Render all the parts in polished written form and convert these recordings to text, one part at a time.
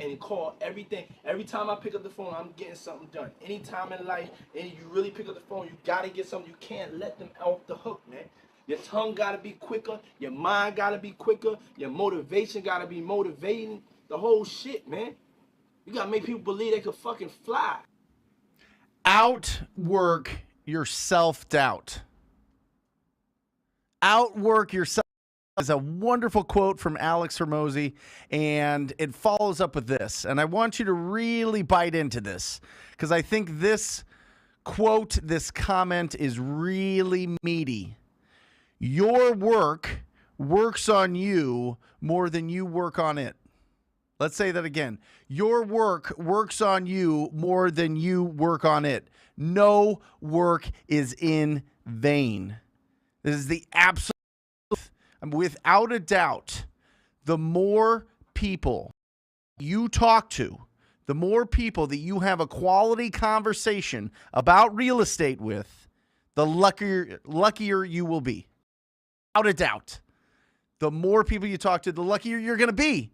and call everything. Every time I pick up the phone, I'm getting something done. Anytime in life, and you really pick up the phone, you gotta get something. You can't let them off the hook, man. Your tongue gotta be quicker. Your mind gotta be quicker. Your motivation gotta be motivating. The whole shit, man. You gotta make people believe they could fucking fly. Outwork your self-doubt. Outwork yourself is a wonderful quote from Alex Hormozy, and it follows up with this. And I want you to really bite into this because I think this quote, this comment is really meaty. Your work works on you more than you work on it. Let's say that again. Your work works on you more than you work on it. No work is in vain. This is the absolute, without a doubt, the more people you talk to, the more people that you have a quality conversation about real estate with, the luckier you will be. Without a doubt. The more people you talk to, the luckier you're going to be.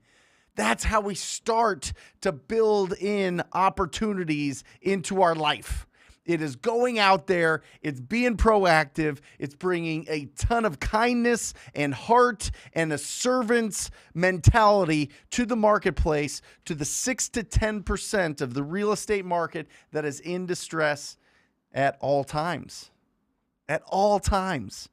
That's how we start to build in opportunities into our life. It is going out there, it's being proactive, it's bringing a ton of kindness and heart and a servant's mentality to the marketplace, to the 6 to 10% of the real estate market that is in distress at all times. At all times.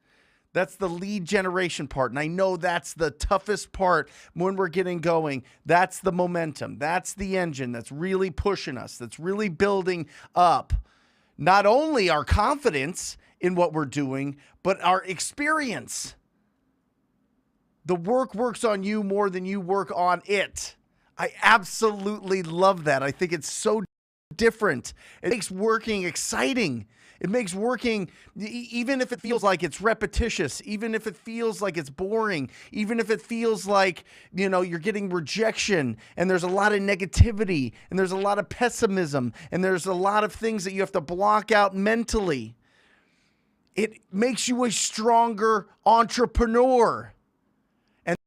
That's the lead generation part. And I know that's the toughest part when we're getting going. That's the momentum. That's the engine that's really pushing us, that's really building up not only our confidence in what we're doing, but our experience. The work works on you more than you work on it. I absolutely love that. I think it's so different. It makes working exciting. It makes working, even if it feels like it's repetitious, even if it feels like it's boring, even if it feels like, you know, you're getting rejection and there's a lot of negativity and there's a lot of pessimism and there's a lot of things that you have to block out mentally. It makes you a stronger entrepreneur. And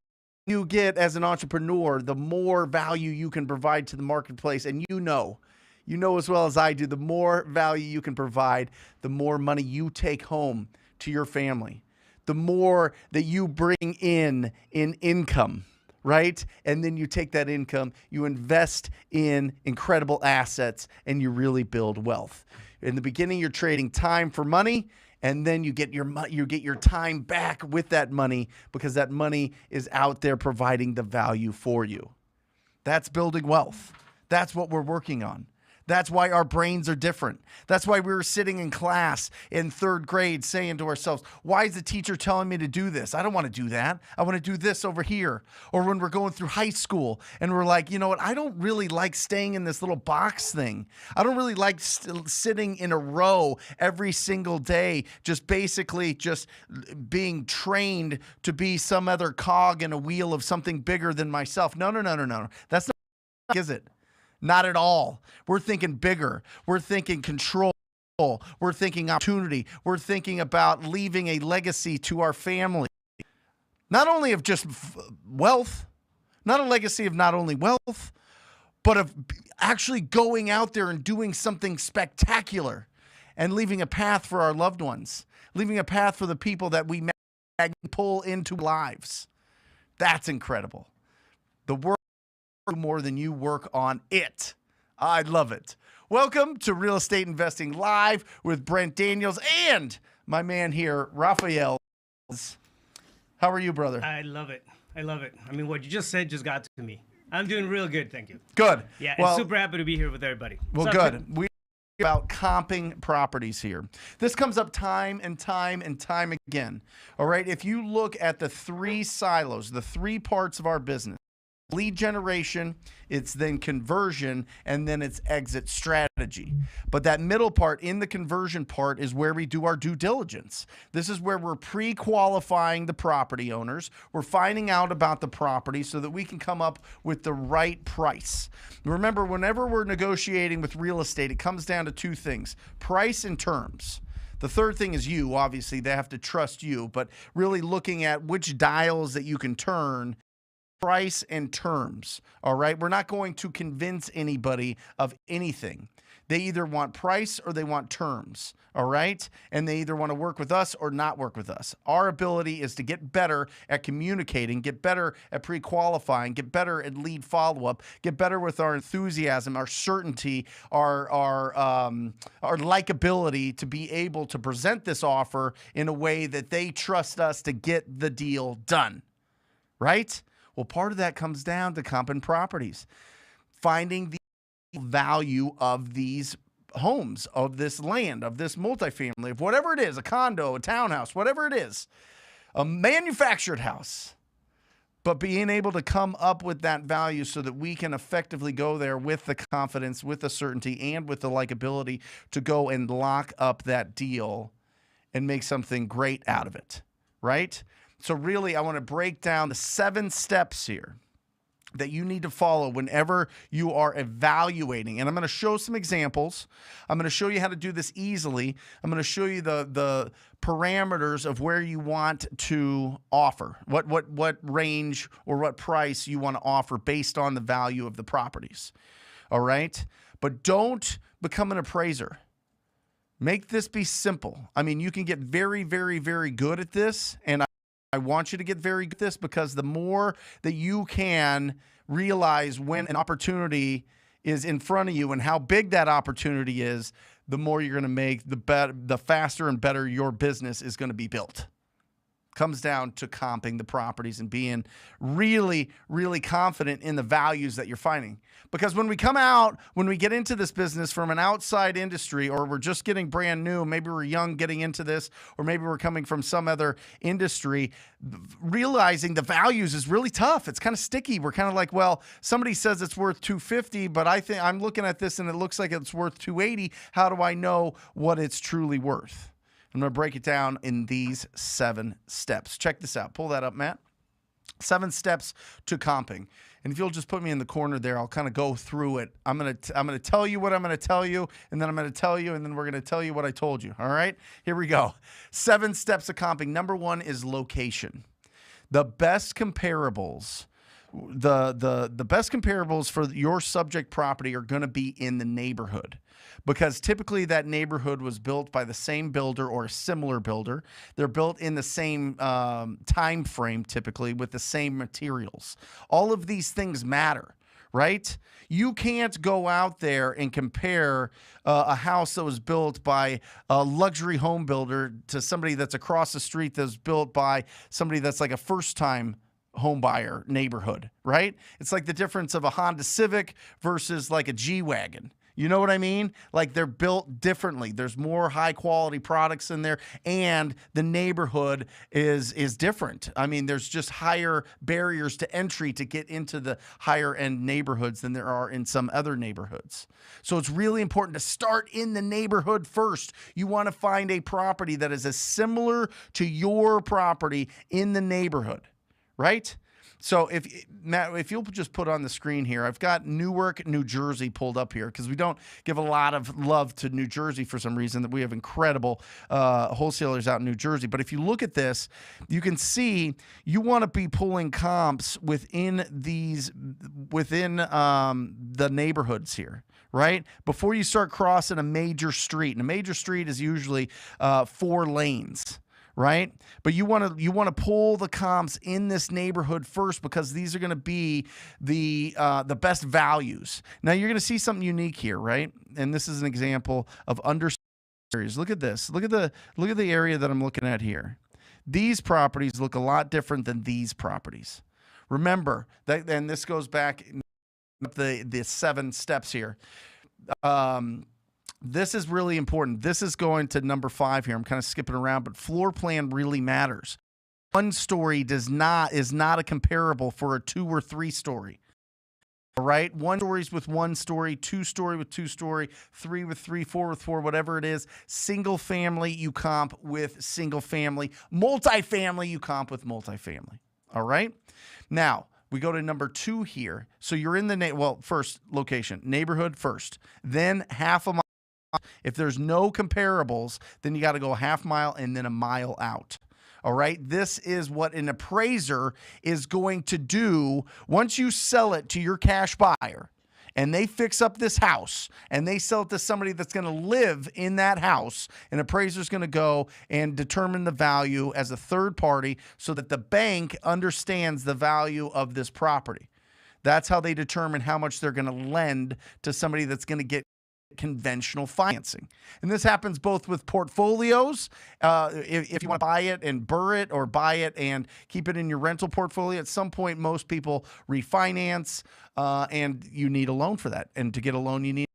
you get as an entrepreneur, the more value you can provide to the marketplace. And you know as well as I do, the more value you can provide, the more money you take home to your family, the more that you bring in income, right? And then you take that income, you invest in incredible assets, and you really build wealth. In the beginning, you're trading time for money, and then you get your time back with that money because that money is out there providing the value for you. That's building wealth. That's what we're working on. That's why our brains are different. That's why we were sitting in class in 3rd grade saying to ourselves, why is the teacher telling me to do this? I don't want to do that. I want to do this over here. Or when we're going through high school and we're like, you know what? I don't really like staying in this little box thing. I don't really like sitting in a row every single day, just basically just being trained to be some other cog in a wheel of something bigger than myself. No. That's not, is it? Not at all. We're thinking bigger. We're thinking control. We're thinking opportunity. We're thinking about leaving a legacy to our family. Not only of just wealth, not a legacy of not only wealth, but of actually going out there and doing something spectacular and leaving a path for our loved ones, leaving a path for the people that we pull into lives. That's incredible. The work more than you work on it. I love it. Welcome to Real Estate Investing Live with Brent Daniels and my man here, Raphael. How are you, brother? I love it. I mean, what you just said just got to me. I'm doing real good, thank you. Good. Yeah, well, and super happy to be here with everybody. Well, good. We about comping properties here. This comes up time and time again. All right. If you look at the 3 silos, the 3 parts of our business, lead generation, it's then conversion, and then it's exit strategy. But that middle part, in the conversion part, is where we do our due diligence. This is where we're pre-qualifying the property owners. We're finding out about the property so that we can come up with the right price. Remember, whenever we're negotiating with real estate, it comes down to 2 things: price and terms. The third thing is you. Obviously, they have to trust you, but really looking at which dials that you can turn price and terms. All right. We're not going to convince anybody of anything. They either want price or they want terms. All right. And they either want to work with us or not work with us. Our ability is to get better at communicating, get better at pre-qualifying, get better at lead follow-up, get better with our enthusiasm, our certainty, our likability to be able to present this offer in a way that they trust us to get the deal done. Right? Well, part of that comes down to comping properties, finding the value of these homes, of this land, of this multifamily, of whatever it is, a condo, a townhouse, whatever it is, a manufactured house, but being able to come up with that value so that we can effectively go there with the confidence, with the certainty, and with the likability to go and lock up that deal and make something great out of it, right? So really, I want to break down the 7 steps here that you need to follow whenever you are evaluating. And I'm going to show some examples. I'm going to show you how to do this easily. I'm going to show you the parameters of where you want to offer, what range or what price you want to offer based on the value of the properties. All right? But don't become an appraiser. Make this be simple. I mean, you can get very, very, very good at this, and I want you to get very good at this because the more that you can realize when an opportunity is in front of you and how big that opportunity is, the more you're going to make, the faster and better your business is going to be built. Comes down to comping the properties and being really, really confident in the values that you're finding. Because when we come out, when we get into this business from an outside industry, or we're just getting brand new, maybe we're young getting into this, or maybe we're coming from some other industry, realizing the values is really tough. It's kind of sticky. We're kind of like, well, somebody says it's worth $250, but I think I'm looking at this and it looks like it's worth $280. How do I know what it's truly worth? I'm going to break it down in these 7 steps. Check this out. Pull that up, Matt. 7 steps to comping. And if you'll just put me in the corner there, I'll kind of go through it. I'm going to tell you what I'm going to tell you, and then I'm going to tell you, and then we're going to tell you what I told you. All right? Here we go. 7 steps of comping. Number 1 is location. The best comparables, the best comparables for your subject property are going to be in the neighborhood, because typically that neighborhood was built by the same builder or a similar builder. They're built in the same time frame, typically with the same materials. All of these things matter, right? You can't go out there and compare a house that was built by a luxury home builder to somebody that's across the street that's built by somebody that's like a first-time home buyer neighborhood, right? It's like the difference of a Honda Civic versus like a G-Wagon. You know what I mean? Like they're built differently. There's more high quality products in there, and the neighborhood is different. I mean, there's just higher barriers to entry to get into the higher end neighborhoods than there are in some other neighborhoods. So it's really important to start in the neighborhood first. You want to find a property that is as similar to your property in the neighborhood, right? So Matt, if you'll just put on the screen here, I've got Newark, New Jersey pulled up here because we don't give a lot of love to New Jersey for some reason. That we have incredible wholesalers out in New Jersey. But if you look at this, you can see you want to be pulling comps within the neighborhoods here, right? Before you start crossing a major street, and a major street is usually 4 lanes. Right? But you want to pull the comps in this neighborhood first, because these are going to be the best values. Now you're going to see something unique here, right? And this is an example of under areas. Look at this. Look at the area that I'm looking at here. These properties look a lot different than these properties. Remember that, and this goes back up the 7 steps here. This is really important. This is going to number 5 here. I'm kind of skipping around, but floor plan really matters. 1 story is not a comparable for a 2 or 3 story. All right? 1 stories with 1 story, 2 story with 2 story, 3 with 3, 4 with 4, whatever it is. Single family, you comp with single family. Multifamily, you comp with multifamily. All right? Now, we go to number 2 here. So you're in the, first location, neighborhood first, then half a mile. If there's no comparables, then you got to go a half mile and then a mile out. All right. This is what an appraiser is going to do once you sell it to your cash buyer and they fix up this house and they sell it to somebody that's going to live in that house. An appraiser is going to go and determine the value as a third party so that the bank understands the value of this property. That's how they determine how much they're going to lend to somebody that's going to get conventional financing. And this happens both with portfolios. If you want to buy it and burr it, or buy it and keep it in your rental portfolio, at some point, most people refinance, and you need a loan for that. And to get a loan, you need,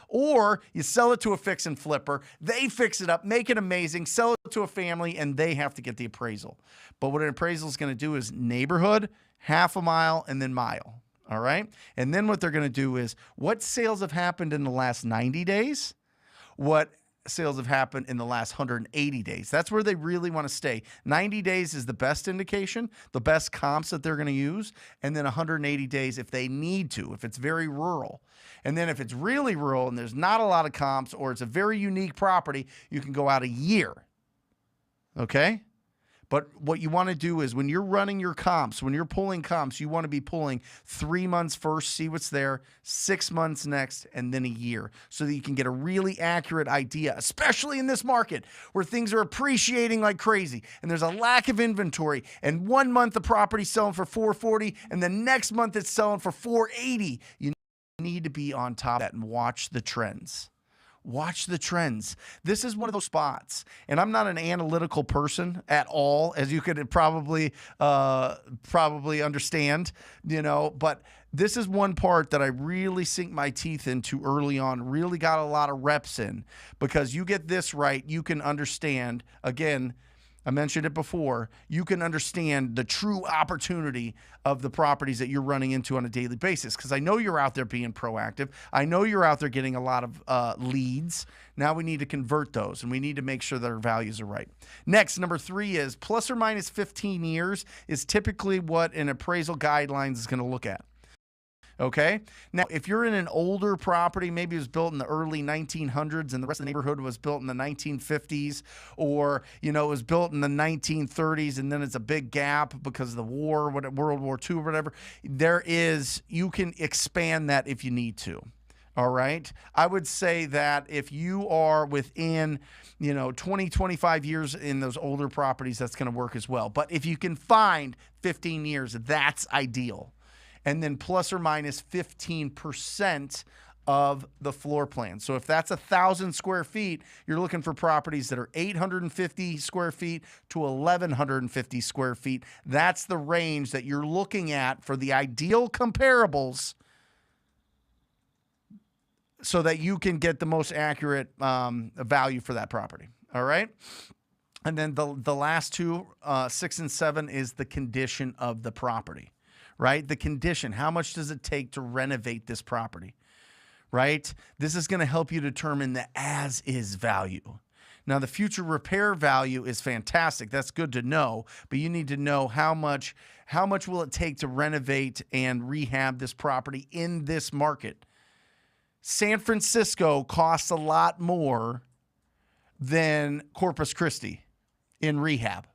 or you sell it to a fix and flipper, they fix it up, make it amazing, sell it to a family, and they have to get the appraisal. But what an appraisal is going to do is neighborhood, half a mile, and then mile. All right. And then what they're going to do is what sales have happened in the last 90 days, what sales have happened in the last 180 days. That's where they really want to stay. 90 days is the best indication, the best comps that they're going to use. And then 180 days if they need to, if it's very rural. And then if it's really rural and there's not a lot of comps, or it's a very unique property, you can go out a year. Okay. But what you want to do is when you're running your comps, when you're pulling comps, you want to be pulling 3 months first, see what's there, 6 months next, and then a year, so that you can get a really accurate idea, especially in this market where things are appreciating like crazy and there's a lack of inventory. And 1 month the property's selling for $440 and the next month it's selling for $480. You need to be on top of that and watch the trends. Watch the trends. This is one of those spots, and I'm not an analytical person at all, as you could probably understand, but this is one part that I really sink my teeth into early on, really got a lot of reps in, because you get this right, you can understand, again, I mentioned it before, you can understand the true opportunity of the properties that you're running into on a daily basis. Because I know you're out there being proactive. I know you're out there getting a lot of leads. Now we need to convert those, and we need to make sure that our values are right. Next, number 3 is plus or minus 15 years is typically what an appraisal guidelines is going to look at. Okay. Now, if you're in an older property, maybe it was built in the early 1900s and the rest of the neighborhood was built in the 1950s, or, it was built in the 1930s and then it's a big gap because of the war, World War II or whatever, you can expand that if you need to. All right. I would say that if you are within, 20, 25 years in those older properties, that's going to work as well. But if you can find 15 years, that's ideal. And then plus or minus 15% of the floor plan. So if that's 1,000 square feet, you're looking for properties that are 850 square feet to 1,150 square feet. That's the range that you're looking at for the ideal comparables, so that you can get the most accurate value for that property. All right. And then the last two, 6 and 7, is the condition of the property. Right? The condition, how much does it take to renovate this property, right? This is going to help you determine the as-is value. Now, the future repair value is fantastic. That's good to know, but you need to know how much will it take to renovate and rehab this property in this market. San Francisco costs a lot more than Corpus Christi in rehab.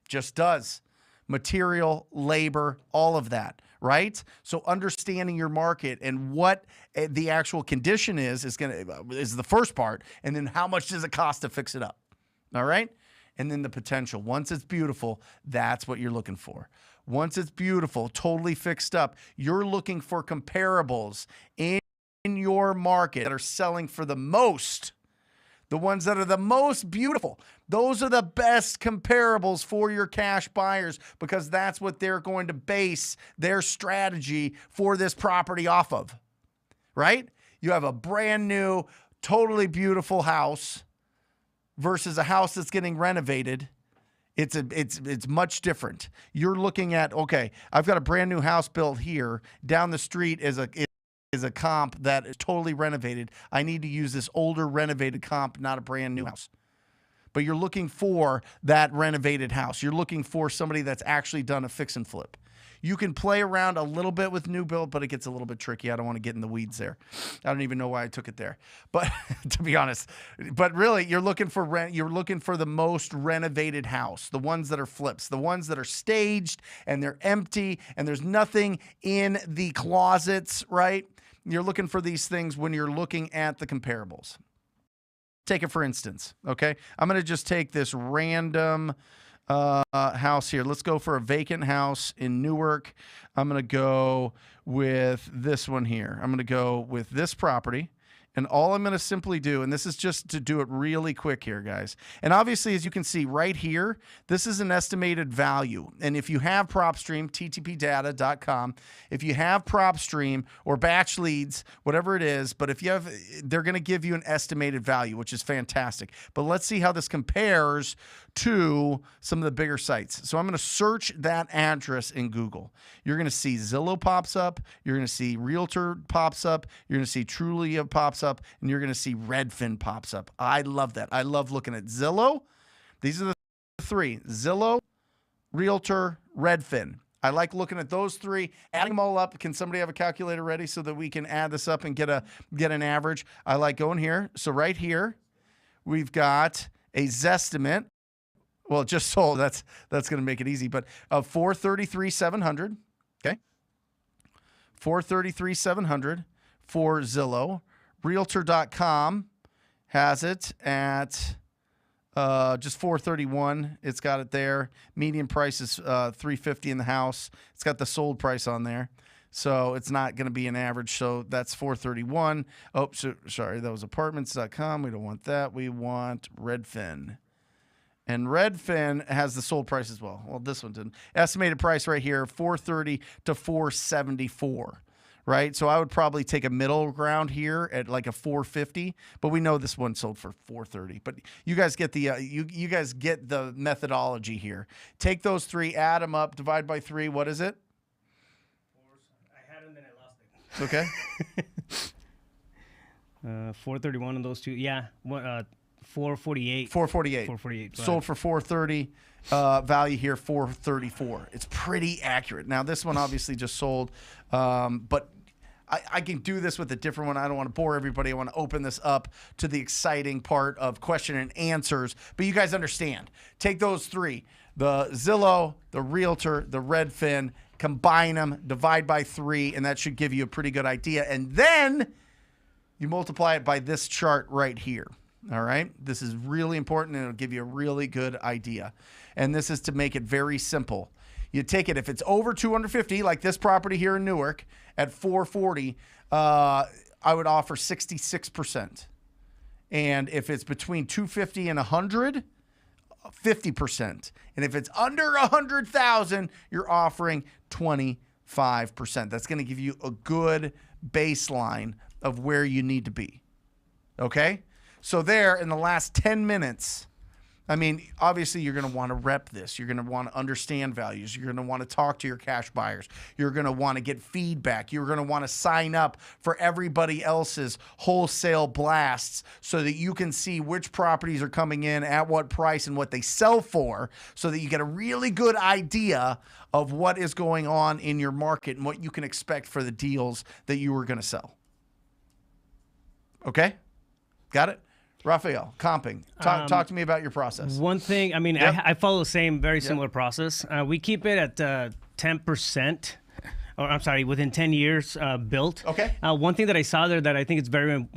Just does. Material, labor, all of that, right? So understanding your market and what the actual condition is the first part, and then how much does it cost to fix it up, all right? And then the potential. Once it's beautiful, that's what you're looking for. Once it's beautiful, totally fixed up, you're looking for comparables in your market that are selling for the most. The ones that are the most beautiful. Those are the best comparables for your cash buyers, because that's what they're going to base their strategy for this property off of, right? You have a brand new, totally beautiful house versus a house that's getting renovated. It's much different. You're looking at, okay, I've got a brand new house built here. Down the street is a comp that is totally renovated. I need to use this older renovated comp, not a brand new house. But you're looking for that renovated house. You're looking for somebody that's actually done a fix and flip. You can play around a little bit with new build, but it gets a little bit tricky. I don't want to get in the weeds there. I don't even know why I took it there, but to be honest, but really you're looking for rent. You're looking for the most renovated house, the ones that are flips, the ones that are staged and they're empty and there's nothing in the closets, right? You're looking for these things when you're looking at the comparables. Take it for instance, okay? I'm going to just take this random house here. Let's go for a vacant house in Newark. I'm going to go with this one here. I'm going to go with this property. And all I'm going to simply do, and this is just to do it really quick here, guys. And obviously, as you can see right here, this is an estimated value. And if you have PropStream, ttpdata.com, if you have PropStream or batch leads, whatever it is, but if you have, they're going to give you an estimated value, which is fantastic. But let's see how this compares to some of the bigger sites. So I'm going to search that address in Google. You're going to see Zillow pops up. You're going to see Realtor pops up. You're going to see Trulia pops up, and you're going to see Redfin pops up. I love that. I love looking at Zillow. These are the three: Zillow, Realtor, Redfin. I like looking at those three, adding them all up. Can somebody have a calculator ready so that we can add this up and get an average? I like going here. So right here, we've got a Zestimate. Well, it just sold. That's going to make it easy. But 433,700. Okay, 433,700 for Zillow. Realtor.com has it at just 431. It's got it there. Median price is 350 in the house. It's got the sold price on there, so it's not going to be an average. So that's 431. Oh, so, sorry, that was apartments.com. We don't want that. We want Redfin. And Redfin has the sold price as well. Well, this one didn't. Estimated price right here, 430 to 474, right? So I would probably take a middle ground here at like a 450, but we know this one sold for 430. But you guys get the you guys get the methodology here. Take those three, add them up, divide by 3. What is it? I had it and then I lost it. Okay. 431 on those two. Yeah. What? 448. 448. 448. Sold for 430. Value here 434. It's pretty accurate. Now this one obviously just sold, but I can do this with a different one. I don't want to bore everybody. I want to open this up to the exciting part of question and answers. But you guys understand. Take those three: the Zillow, the Realtor, the Redfin. Combine them, divide by 3, and that should give you a pretty good idea. And then you multiply it by this chart right here. All right. This is really important, and it'll give you a really good idea. And this is to make it very simple. You take it, if it's over 250, like this property here in Newark at 440, I would offer 66%. And if it's between 250 and 100, 50%. And if it's under 100,000, you're offering 25%. That's going to give you a good baseline of where you need to be. Okay? So there, in the last 10 minutes, I mean, obviously you're going to want to rep this. You're going to want to understand values. You're going to want to talk to your cash buyers. You're going to want to get feedback. You're going to want to sign up for everybody else's wholesale blasts so that you can see which properties are coming in at what price and what they sell for, so that you get a really good idea of what is going on in your market and what you can expect for the deals that you are going to sell. Okay? Got it? Raphael, comping. Talk to me about your process. One thing, I mean, Yep. I follow the same, very similar process. We keep it at 10%, or I'm sorry, within 10 years built. Okay. One thing that I saw there that I think is very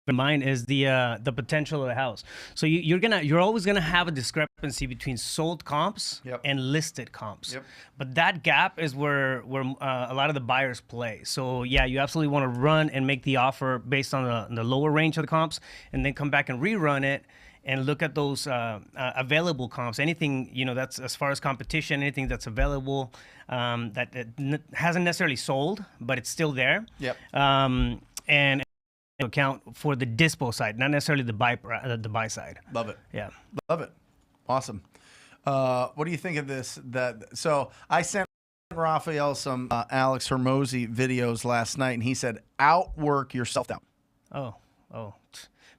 in mind is the potential of the house. So you're always gonna have a discrepancy between sold comps Yep. and listed comps. Yep. But that gap is where a lot of the buyers play. So yeah, you absolutely want to run and make the offer based on the lower range of the comps, and then come back and rerun it and look at those available comps. Anything that's as far as competition, anything that's available that hasn't necessarily sold, but it's still there. Yep. And account for the dispo side, not necessarily the buy side. Love it. Yeah. Love it. Awesome. What do you think of this? So I sent Raphael some Alex Hormozi videos last night, and he said, outwork your self-doubt. Oh,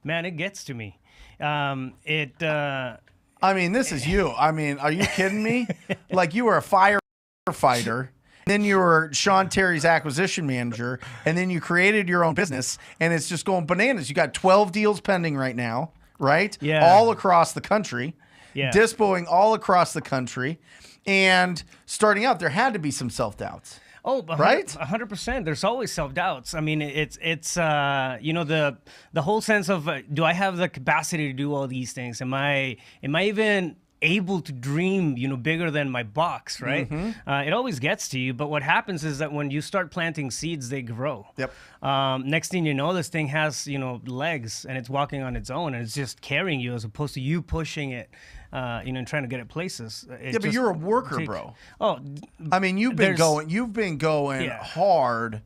man, it gets to me. I mean, this is you. I mean, are you kidding me? Like, you were a firefighter, Then you were Sean Terry's acquisition manager, and then you created your own business, and it's just going bananas. You got 12 deals pending right now, right? Yeah. All across the country. Yeah. Dispoing all across the country. And starting out, there had to be some self-doubts. Oh, right? 100%. There's always self-doubts. I mean, it's you know, the whole sense of do I have the capacity to do all these things? Am I even able to dream, you know, bigger than my box, right? It always gets to you, but what happens is that when you start planting seeds, they grow. Yep. Next thing you know, this thing has, you know, legs and it's walking on its own and it's just carrying you as opposed to you pushing it, you know, and trying to get it places. Yeah, but you're a worker, bro. Oh, I mean, you've been going Yeah. hard,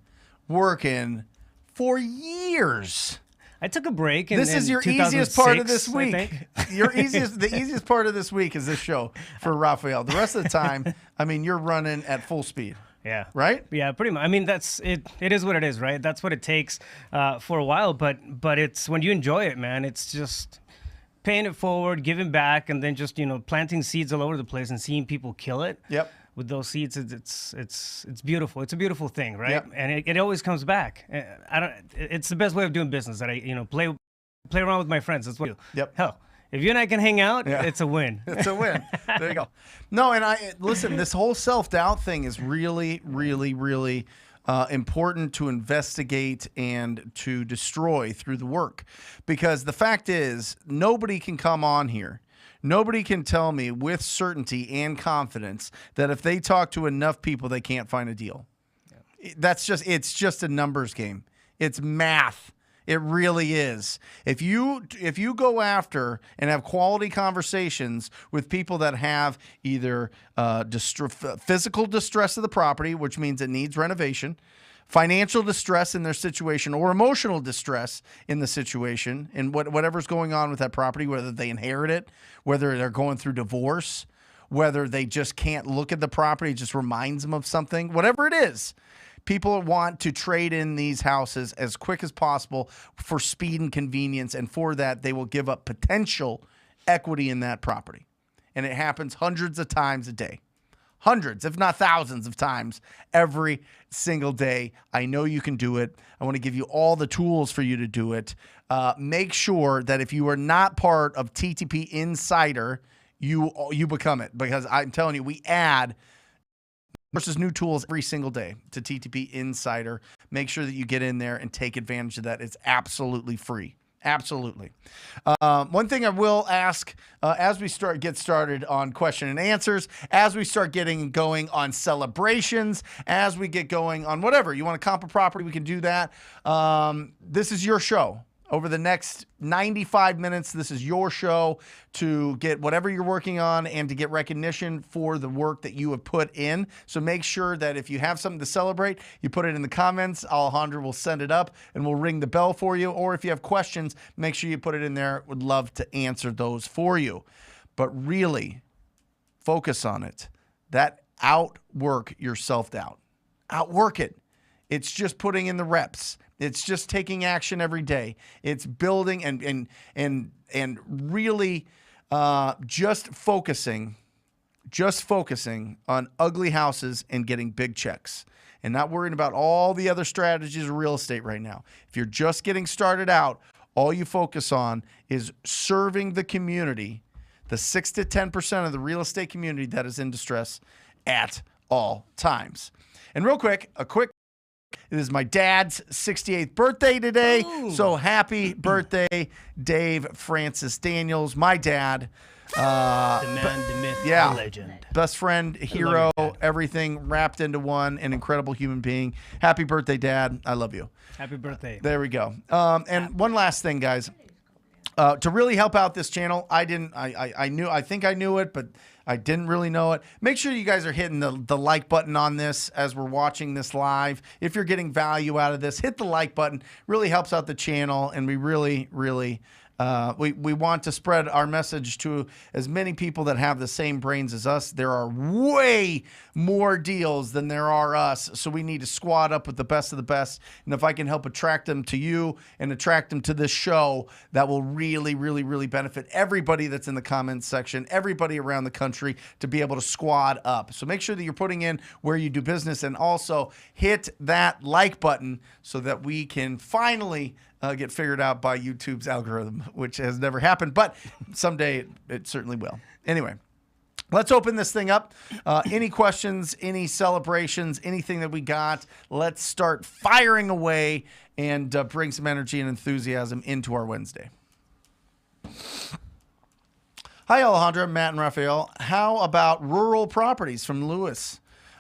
working for years. I took a break. In, This is in your easiest part of 2006, this I week. think. The easiest part of this week is this show for Rafael. The rest of the time, I mean, you're running at full speed. Yeah. Right? Yeah, pretty much. I mean, that's it. It is what it is, right? That's what it takes for a while. But it's when you enjoy it, man. It's just paying it forward, giving back, and then just, you know, planting seeds all over the place and seeing people kill it. Yep. With those seeds, it's beautiful. It's a beautiful thing, right? Yep. And it always comes back. It's the best way of doing business that I, you know, play around with my friends. That's what I do. Yep. Hell, if you and I can hang out, Yeah. it's a win. It's a win. There you go. No, and listen, this whole self-doubt thing is really, really, really important to investigate and to destroy through the work. Because the fact is, nobody can come on here. Nobody can tell me with certainty and confidence that if they talk to enough people, they can't find a deal. Yeah. It's just a numbers game. It's math. It really is. If you go after and have quality conversations with people that have either physical distress of the property, which means it needs renovation, financial distress in their situation, or emotional distress in the situation, and whatever's going on with that property, whether they inherit it, whether they're going through divorce, whether they just can't look at the property, it just reminds them of something, whatever it is. People want to trade in these houses as quick as possible for speed and convenience, and for that, they will give up potential equity in that property. And it happens hundreds of times a day. Hundreds, if not thousands of times every single day. I know you can do it. I want to give you all the tools for you to do it. Make sure that if you are not part of TTP Insider, you become it, because I'm telling you, we add versus new tools every single day to TTP Insider. Make sure that you get in there and take advantage of that. It's absolutely free. Absolutely. One thing I will ask as we get started on question and answers, as we start getting going on celebrations, as we get going on whatever, you want to comp a property, we can do that. This is your show. Over the next 95 minutes, this is your show to get whatever you're working on and to get recognition for the work that you have put in. So make sure that if you have something to celebrate, you put it in the comments. Alejandro will send it up and we'll ring the bell for you. Or if you have questions, make sure you put it in there. Would love to answer those for you. But really, focus on it. That outwork your self-doubt. Outwork it. It's just putting in the reps. It's just taking action every day. It's building and really just focusing on ugly houses and getting big checks and not worrying about all the other strategies of real estate right now. If you're just getting started out, all you focus on is serving the community, the 6 to 10% of the real estate community that is in distress at all times. And real quick, it is my dad's 68th birthday today. Ooh. So happy birthday, Dave Francis Daniels, my dad. The man, the myth, yeah. the legend. Best friend, hero, your dad. everything wrapped into one, an incredible human being. Happy birthday, Dad. I love you. Happy birthday. There we go. And one last thing, guys. To really help out this channel, I think I knew it, but I didn't really know it. Make sure you guys are hitting the like button on this as we're watching this live. If you're getting value out of this, hit the like button. Really helps out the channel, and we really, really We want to spread our message to as many people that have the same brains as us. There are way more deals than there are us, so we need to squad up with the best of the best. And if I can help attract them to you and attract them to this show, that will really, really, really benefit everybody that's in the comments section, everybody around the country, to be able to squad up. So make sure that you're putting in where you do business, and also hit that like button so that we can finally get figured out by YouTube's algorithm, which has never happened, but someday it certainly will. Anyway, let's open this thing up. Any questions, any celebrations, anything that we got, let's start firing away and bring some energy and enthusiasm into our Wednesday. Hi, Alejandra, Matt, and Raphael. How about rural properties from Lewis?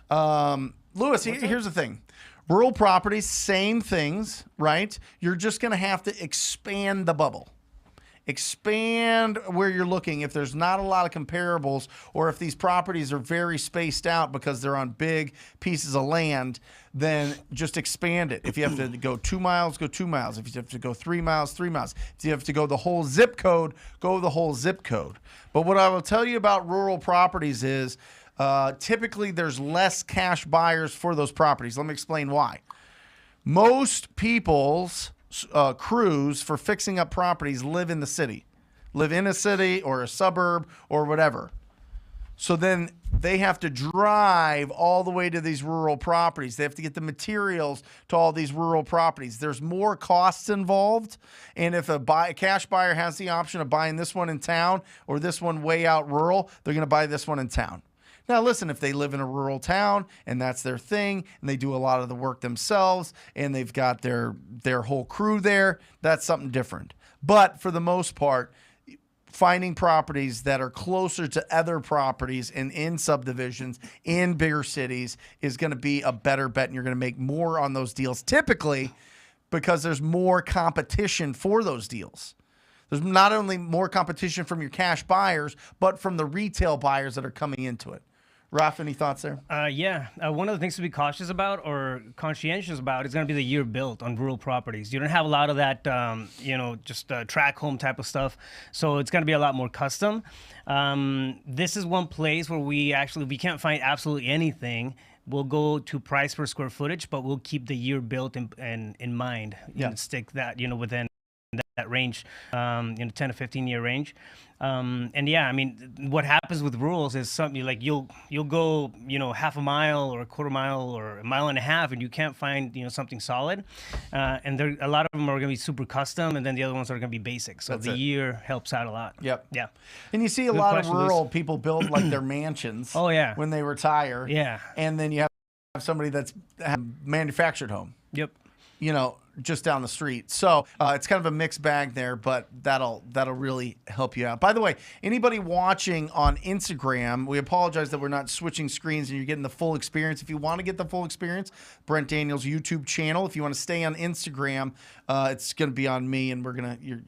Lewis, here's the thing. Rural properties, same things, right? You're just going to have to expand the bubble. Expand where you're looking. If there's not a lot of comparables, or if these properties are very spaced out because they're on big pieces of land, then just expand it. If you have to go 2 miles, go 2 miles. If you have to go 3 miles, 3 miles. If you have to go the whole zip code, go the whole zip code. But what I will tell you about rural properties is, typically there's less cash buyers for those properties. Let me explain why. Most people's crews for fixing up properties live in the city, live in a city or a suburb or whatever. So then they have to drive all the way to these rural properties. They have to get the materials to all these rural properties. There's more costs involved. And if a cash buyer has the option of buying this one in town or this one way out rural, they're going to buy this one in town. Now, listen, if they live in a rural town and that's their thing and they do a lot of the work themselves and they've got their whole crew there, that's something different. But for the most part, finding properties that are closer to other properties and in subdivisions in bigger cities is going to be a better bet, and you're going to make more on those deals typically because there's more competition for those deals. There's not only more competition from your cash buyers, but from the retail buyers that are coming into it. Raf, any thoughts there? One of the things to be cautious about or conscientious about is going to be the year built on rural properties. You don't have a lot of that, just track home type of stuff. So it's going to be a lot more custom. This is one place where we can't find absolutely anything. We'll go to price per square footage, but we'll keep the year built in mind. Stick that, within that range, 10 to 15 year range. What happens with rurals is something like you'll go, half a mile or a quarter mile or a mile and a half, and you can't find, something solid. And a lot of them are going to be super custom, and then the other ones are going to be basic. So the year helps out a lot. Yep. Yeah. And you see a lot of rural people build like their mansions. Oh yeah. When they retire. Yeah. And then you have somebody that's manufactured home. Yep. Just down the street. So it's kind of a mixed bag there, but that'll really help you out. By the way, anybody watching on Instagram, we apologize that we're not switching screens and you're getting the full experience. If you want to get the full experience, Brent Daniels YouTube channel. If you want to stay on Instagram, it's going to be on me, and you're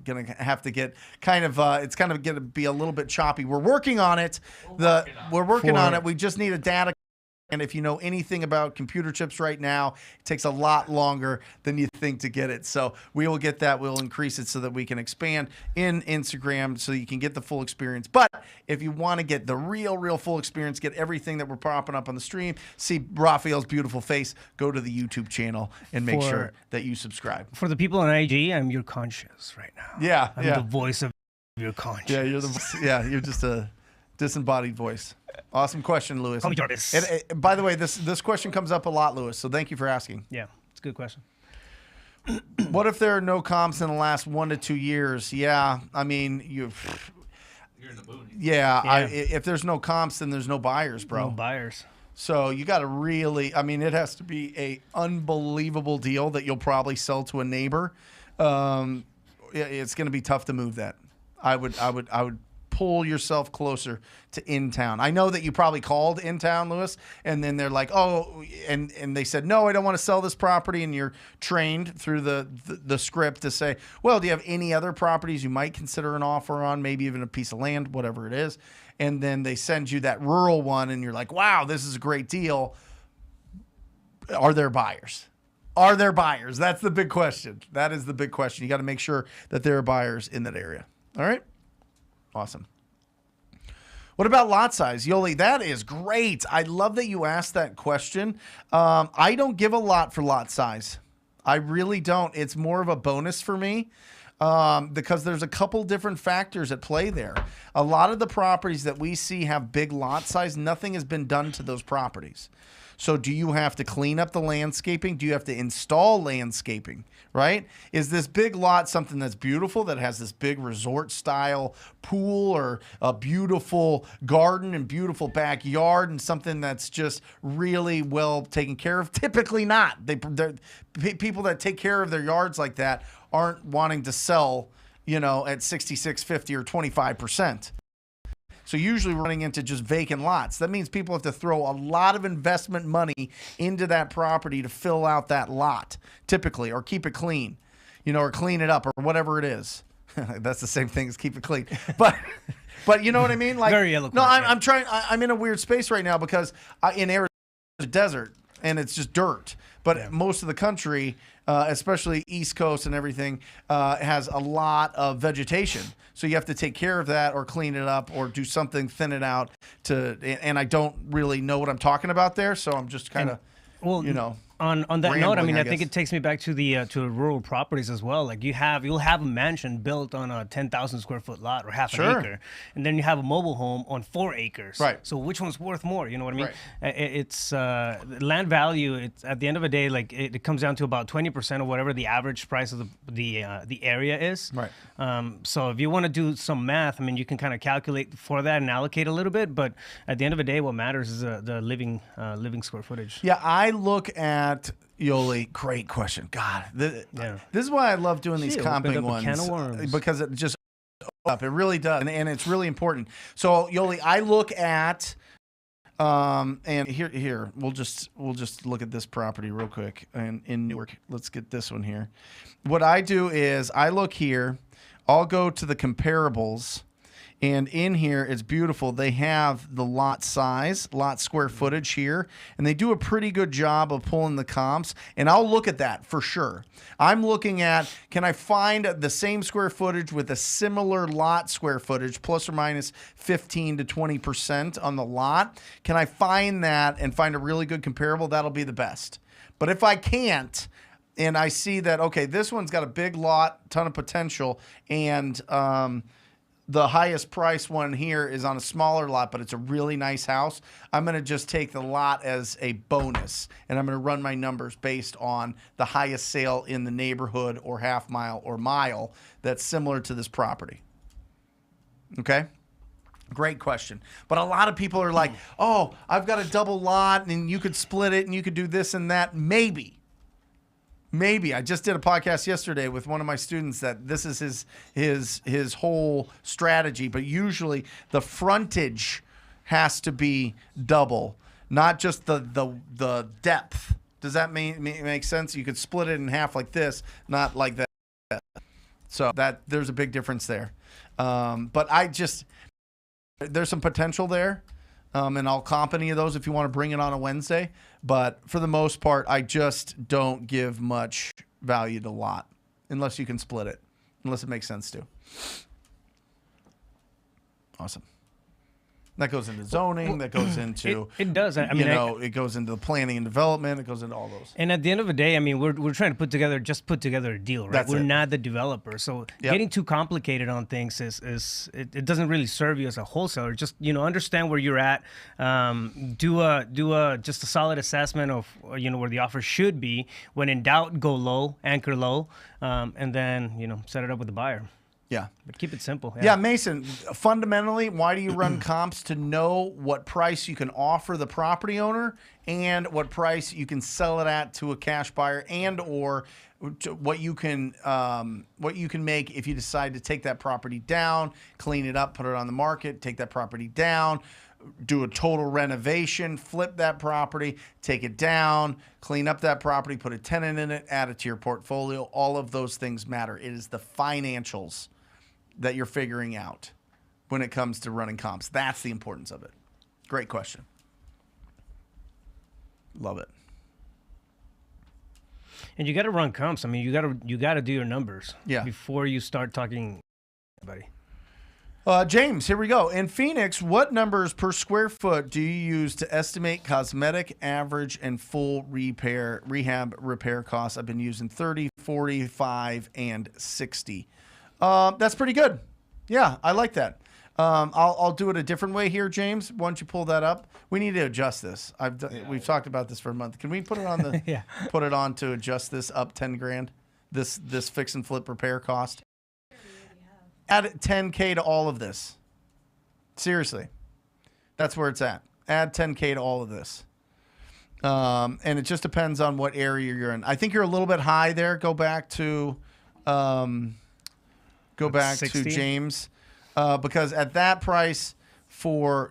going to have to get it's kind of going to be a little bit choppy. We're working on it. We're working on it. We just need a data. And if you know anything about computer chips right now, it takes a lot longer than you think to get it. So we will get that. We'll increase it so that we can expand in Instagram so you can get the full experience. But if you want to get the real full experience, get everything that we're propping up on the stream, see Raphael's beautiful face, go to the YouTube channel and make sure that you subscribe. For the people on IG, I'm your conscience right now. Yeah. I'm the voice of your conscience. Yeah, you're just a disembodied voice. Awesome question, Lewis. Call me Jarvis. By the way, this question comes up a lot, Lewis, so thank you for asking. Yeah, it's a good question. What if there are no comps in the last 1 to 2 years? Yeah, I mean, you're in the boonies. Yeah. If there's no comps, then there's no buyers, bro. No buyers. So you got to really, it has to be a unbelievable deal that you'll probably sell to a neighbor. It's going to be tough to move that. I would pull yourself closer to in town. I know that you probably called in town, Lewis, and then they're like, oh, and they said, no, I don't want to sell this property. And you're trained through the script to say, well, do you have any other properties you might consider an offer on, maybe even a piece of land, whatever it is. And then they send you that rural one and you're like, wow, this is a great deal. Are there buyers? Are there buyers? That's the big question. That is the big question. You got to make sure that there are buyers in that area. All right? Awesome. What about lot size? Yoli, that is great. I love that you asked that question. I don't give a lot for lot size. I really don't. It's more of a bonus for me because there's a couple different factors at play there. A lot of the properties that we see have big lot size. Nothing has been done to those properties. So do you have to clean up the landscaping? Do you have to install landscaping, right? Is this big lot something that's beautiful, that has this big resort style pool or a beautiful garden and beautiful backyard and something that's just really well taken care of? Typically not. People that take care of their yards like that aren't wanting to sell, at 66.50 or 25%. So usually we're running into just vacant lots. That means people have to throw a lot of investment money into that property to fill out that lot, typically, or keep it clean, or clean it up or whatever it is. That's the same thing as keep it clean. But you know what I mean? Like, very eloquent. No, I'm trying. I'm in a weird space right now because in Arizona, there's a desert and it's just dirt. But most of the country, especially East Coast and everything, has a lot of vegetation. So you have to take care of that or clean it up or do something, thin it out. And I don't really know what I'm talking about there. So I'm just kind of, On that note, I think guess. it takes me back to the to rural properties as well. Like you'll have a mansion built on a 10,000 square foot lot or half an acre, and then you have a mobile home on 4 acres. Right. So which one's worth more? You know what I mean? Right. It's land value. It's at the end of the day, like it comes down to about 20% of whatever the average price of the area is. Right. So if you want to do some math, you can kind of calculate for that and allocate a little bit. But at the end of the day, what matters is the living square footage. Yeah, I look at Yoli. Great question. God, this is why I love doing these comping ones, can of worms. because it just up. It really does, and it's really important. So Yoli, I look at and here we'll just look at this property real quick in Newark. Let's get this one here. What I do is I look here. I'll go to the comparables. And in here, it's beautiful. They have the lot size, lot square footage here, and they do a pretty good job of pulling the comps. And I'll look at that for sure. I'm looking at, can I find the same square footage with a similar lot square footage, plus or minus 15 to 20% on the lot? Can I find that and find a really good comparable? That'll be the best. But if I can't, and I see that, okay, this one's got a big lot, ton of potential, and the highest price one here is on a smaller lot, but it's a really nice house, I'm going to just take the lot as a bonus, and I'm going to run my numbers based on the highest sale in the neighborhood or half mile or mile that's similar to this property. Okay? Great question. But a lot of people are like, oh, I've got a double lot, and you could split it, and you could do this and that. Maybe. I just did a podcast yesterday with one of my students that this is his whole strategy, but usually the frontage has to be double, not just the depth. Does that make sense? You could split it in half like this, not like that. So there's a big difference there. But there's some potential there. And I'll comp any of those if you want to bring it on a Wednesday. But for the most part, I just don't give much value to lot unless you can split it, unless it makes sense to. Awesome. That goes into zoning. That goes into it does. It goes into the planning and development. It goes into all those. And at the end of the day, we're trying to put together a deal, right? We're not the developer, so getting too complicated on things it doesn't really serve you as a wholesaler. Just understand where you're at. Do just a solid assessment of where the offer should be. When in doubt, go low, anchor low, and then set it up with the buyer. Yeah. But keep it simple. Yeah, Mason, fundamentally, why do you run comps? To know what price you can offer the property owner and what price you can sell it at to a cash buyer, and or what you can make if you decide to take that property down, clean it up, put it on the market, take that property down, do a total renovation, flip that property, take it down, clean up that property, put a tenant in it, add it to your portfolio. All of those things matter. It is the financials that you're figuring out when it comes to running comps. That's the importance of it. Great question. Love it. And you got to run comps. I mean, you got to do your numbers before you start talking to anybody. James, here we go. In Phoenix, what numbers per square foot do you use to estimate cosmetic, average, and full rehab repair costs? I've been using 30, 45, and 60. That's pretty good. Yeah, I like that. I'll do it a different way here, James. Why don't you pull that up? We need to adjust this. We've talked about this for a month. Can we put it on the put it on to adjust this up 10 grand? This fix and flip repair cost. Add $10K to all of this. Seriously. That's where it's at. Add $10K to all of this. And it just depends on what area you're in. I think you're a little bit high there. Go back to 60? James. Because at that price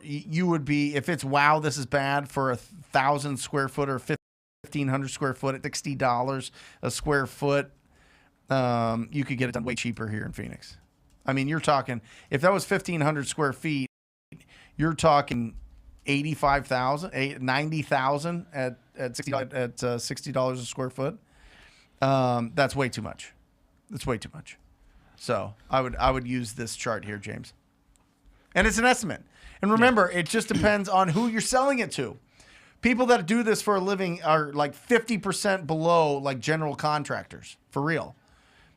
you would be, if it's, wow, this is bad, for 1,000 square foot or 1,500 square foot at $60 a square foot, you could get it done way cheaper here in Phoenix. I mean, you're talking, if that was 1,500 square feet, you're talking 85,000, 90,000 at $60 a square foot. That's way too much. That's way too much. So I would use this chart here, James. And it's an estimate. And remember, it just depends on who you're selling it to. People that do this for a living are like 50% below like general contractors, for real.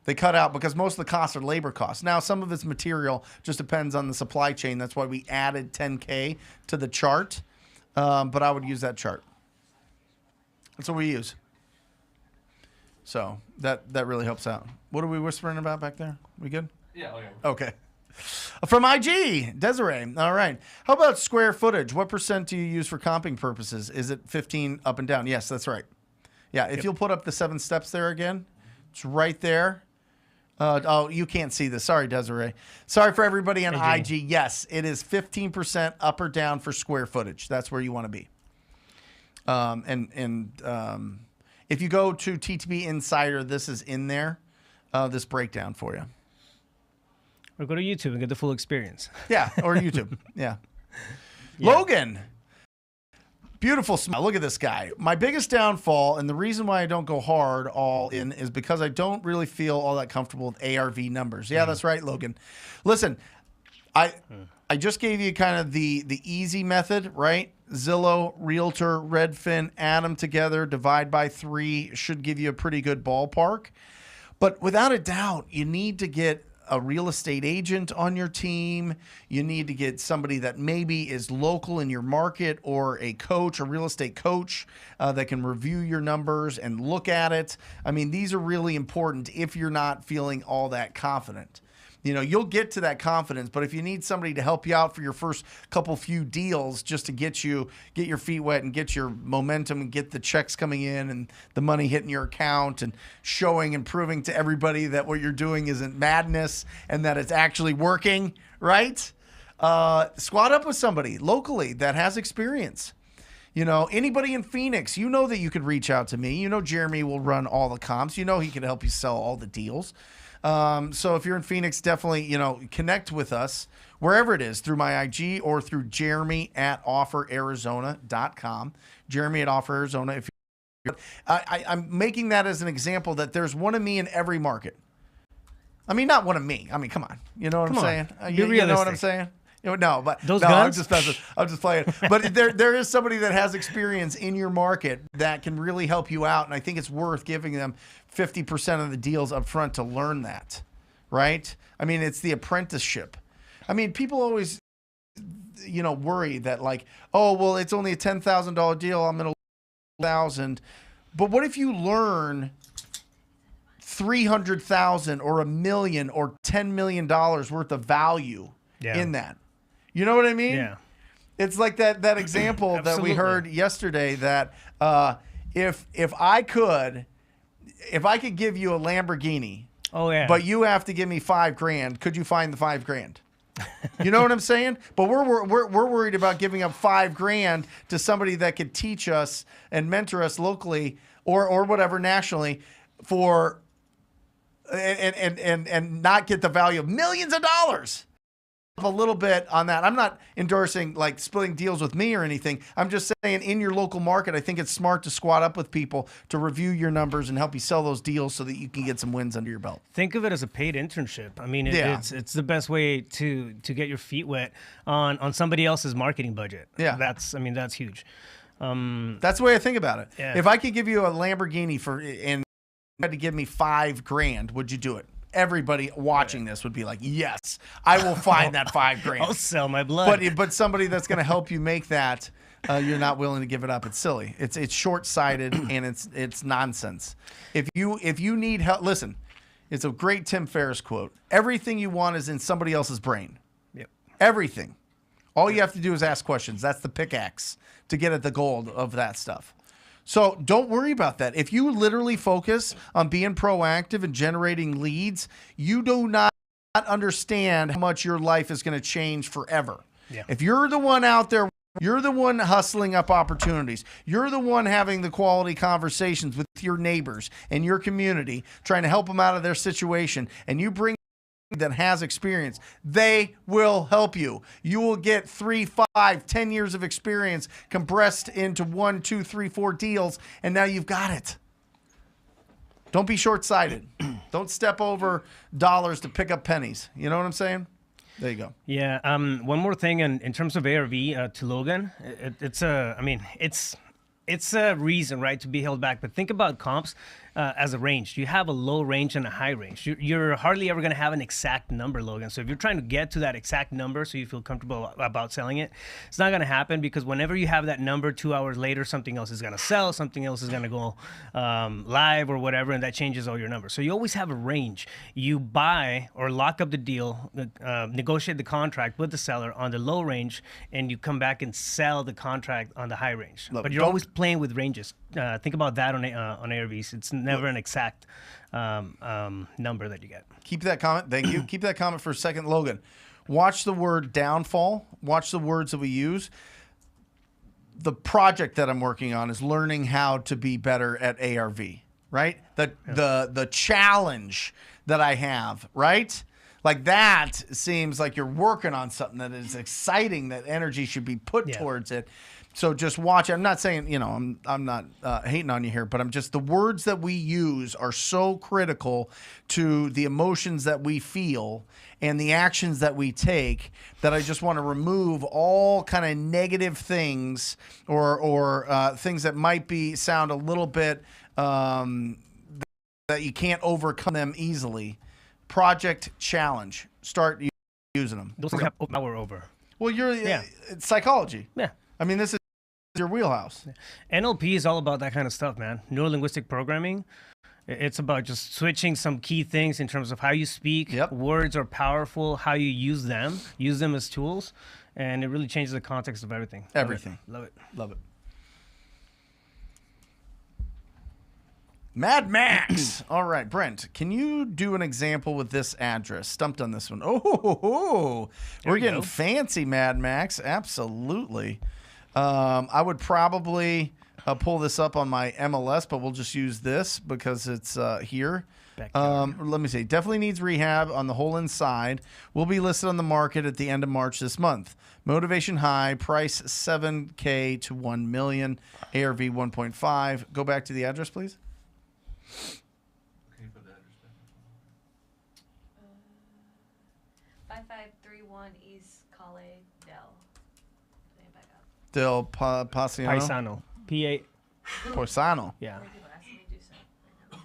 They cut out because most of the costs are labor costs. Now, some of it's material, just depends on the supply chain. That's why we added $10K to the chart. But I would use that chart. That's what we use. So that really helps out. What are we whispering about back there? We good? Yeah. Okay. From IG, Desiree. All right. How about square footage? What % do you use for comping purposes? Is it 15 up and down? Yes, that's right. Yeah, if you'll put up the 7 steps there again, it's right there. Oh, you can't see this. Sorry, Desiree. Sorry for everybody on IG. Yes, it is 15% up or down for square footage. That's where you want to be. If you go to TTP Insider, this is in there, this breakdown for you. Or go to YouTube and get the full experience. Yeah, or YouTube. Yeah. Logan. Beautiful smile. Look at this guy. My biggest downfall, and the reason why I don't go hard all in, is because I don't really feel all that comfortable with ARV numbers. Yeah, that's right, Logan. Listen, I just gave you kind of the easy method, right? Zillow, Realtor, Redfin, add them together, divide by 3, should give you a pretty good ballpark. But without a doubt, you need to get a real estate agent on your team. You need to get somebody that maybe is local in your market, or a coach, a real estate coach that can review your numbers and look at it. I mean, these are really important if you're not feeling all that confident. You know, you'll get to that confidence, but if you need somebody to help you out for your first few deals, just to get your feet wet and get your momentum and get the checks coming in and the money hitting your account and showing and proving to everybody that what you're doing isn't madness and that it's actually working, right? Squad up with somebody locally that has experience. You know, anybody in Phoenix, you know that you could reach out to me. You know Jeremy will run all the comps. You know he can help you sell all the deals. So if you're in Phoenix, definitely, you know, connect with us wherever it is, through my IG or through Jeremy@offerarizona.com. Jeremy@offerarizona. If I'm making that as an example that there's one of me in every market. I mean, not one of me. I mean, come on. You know what I'm saying? You know what I'm saying? No, but those guns? I'm just playing. But there is somebody that has experience in your market that can really help you out, and I think it's worth giving them 50% of the deals up front to learn that, right? I mean, it's the apprenticeship. I mean, people always, you know, worry that like, oh, well, it's only a $10,000 deal. I'm going to $1,000. But what if you learn $300,000 or $1 million or $10 million worth of value in that? You know what I mean? Yeah. It's like that example that we heard yesterday that if I could give you a Lamborghini, but you have to give me $5,000, could you find the $5,000? You know what I'm saying? But we're worried about giving up $5,000 to somebody that could teach us and mentor us locally or whatever nationally for and not get the value of millions of dollars. a little bit on that. I'm not endorsing like splitting deals with me or anything. I'm just saying in your local market, I think it's smart to squat up with people to review your numbers and help you sell those deals so that you can get some wins under your belt. Think of it as a paid internship. I mean, Yeah. it's the best way to get your feet wet on somebody else's marketing budget. Yeah. That's huge. That's the way I think about it. Yeah. If I could give you a Lamborghini and you had to give me $5,000, would you do it? Everybody watching this would be like, yes, I will find that $5,000. I'll sell my blood. But somebody that's going to help you make that, you're not willing to give it up. It's silly. It's short-sighted and it's nonsense. If you need help, listen. It's a great Tim Ferriss quote. Everything you want is in somebody else's brain. Yep. Everything. All you have to do is ask questions. That's the pickaxe to get at the gold of that stuff. So don't worry about that. If you literally focus on being proactive and generating leads, you do not understand how much your life is going to change forever. Yeah. If you're the one out there, you're the one hustling up opportunities. You're the one having the quality conversations with your neighbors and your community, trying to help them out of their situation, and you bring that has experience, they will help you. You will get 3, 5, 10 years of experience compressed into 1, 2, 3, 4 deals, and now you've got it. Don't be short-sighted. Don't step over dollars to pick up pennies. You know what I'm saying? There you go. Yeah. One more thing in terms of ARV to Logan, it's a reason, right, to be held back. But think about comps as a range. You have a low range and a high range. You're hardly ever going to have an exact number, Logan. So if you're trying to get to that exact number so you feel comfortable about selling it, it's not going to happen, because whenever you have that number, 2 hours later, something else is going to sell, something else is going to go live or whatever, and that changes all your numbers. So you always have a range. You buy or lock up the deal, negotiate the contract with the seller on the low range, and you come back and sell the contract on the high range. But you're always playing with ranges. Think about that on ARVs. It's never an exact number that you get. Keep that comment. Thank you. Keep that comment for a second, Logan. Watch the word downfall. Watch the words that we use. The project that I'm working on is learning how to be better at ARV, right? The challenge that I have, right? Like that seems like you're working on something that is exciting, that energy should be put towards it. So just watch. I'm not saying, I'm not hating on you here, but I'm just, the words that we use are so critical to the emotions that we feel and the actions that we take, that I just want to remove all kind of negative things or things that might sound a little bit that you can't overcome them easily. Project challenge. Start using them. Those have power over. Well, it's psychology. Yeah. I mean, this is your wheelhouse. NLP is all about that kind of stuff, man. Neuro-linguistic programming. It's about just switching some key things in terms of how you speak. Yep. Words are powerful, how you use them as tools, and it really changes the context of everything. Everything. Love it. Love it. Mad Max. All right, Brent, can you do an example with this address? Stumped on this one. Oh, we're getting fancy, Mad Max. Absolutely. I would probably pull this up on my MLS, but we'll just use this because it's here. Let me see. Definitely needs rehab on the whole inside. Will be listed on the market at the end of March this month. Motivation high. Price $7K to $1 million. ARV 1.5. Go back to the address, please. Can you put the address back? 5531 East Calle Del. Back up. Del Paisano. Paisano. P-A. Paisano. Yeah. People asking me to do so right now.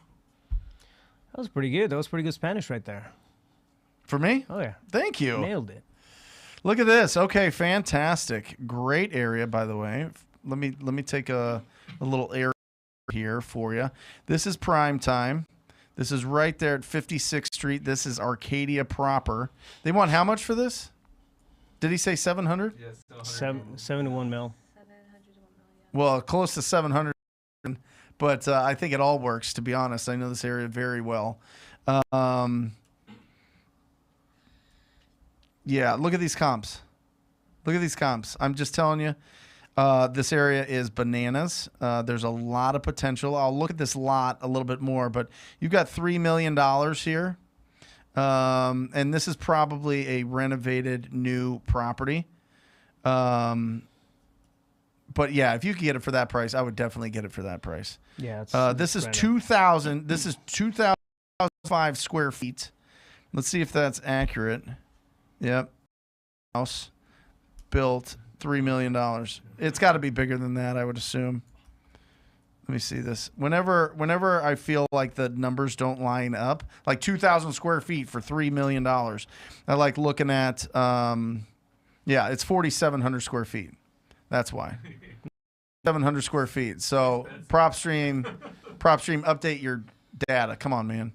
That was pretty good. That was pretty good Spanish right there. For me? Oh, yeah. Thank you. Nailed it. Look at this. Okay, fantastic. Great area, by the way. Let me take a little area here for you. This is prime time. This is right there at 56th Street. This is Arcadia proper. They want how much for this? Did he say 700? Yes, 71 mil. 700 to 1 million. Well, close to 700, but I think it all works, to be honest. I know this area very well. Yeah, look at these comps. Look at these comps. I'm just telling you, this area is bananas. There's a lot of potential. I'll look at this lot a little bit more, but you've got $3 million here. And this is probably a renovated new property. But yeah, if you could get it for that price, I would definitely get it for that price. Yeah. This is 2,000. This is 2,005 square feet. Let's see if that's accurate. Yep. House built $3 million. It's got to be bigger than that, I would assume. Let me see this. Whenever I feel like the numbers don't line up, like 2,000 square feet for $3 million, I like looking at, it's 4,700 square feet. That's why. 700 square feet. So PropStream, update your data. Come on, man.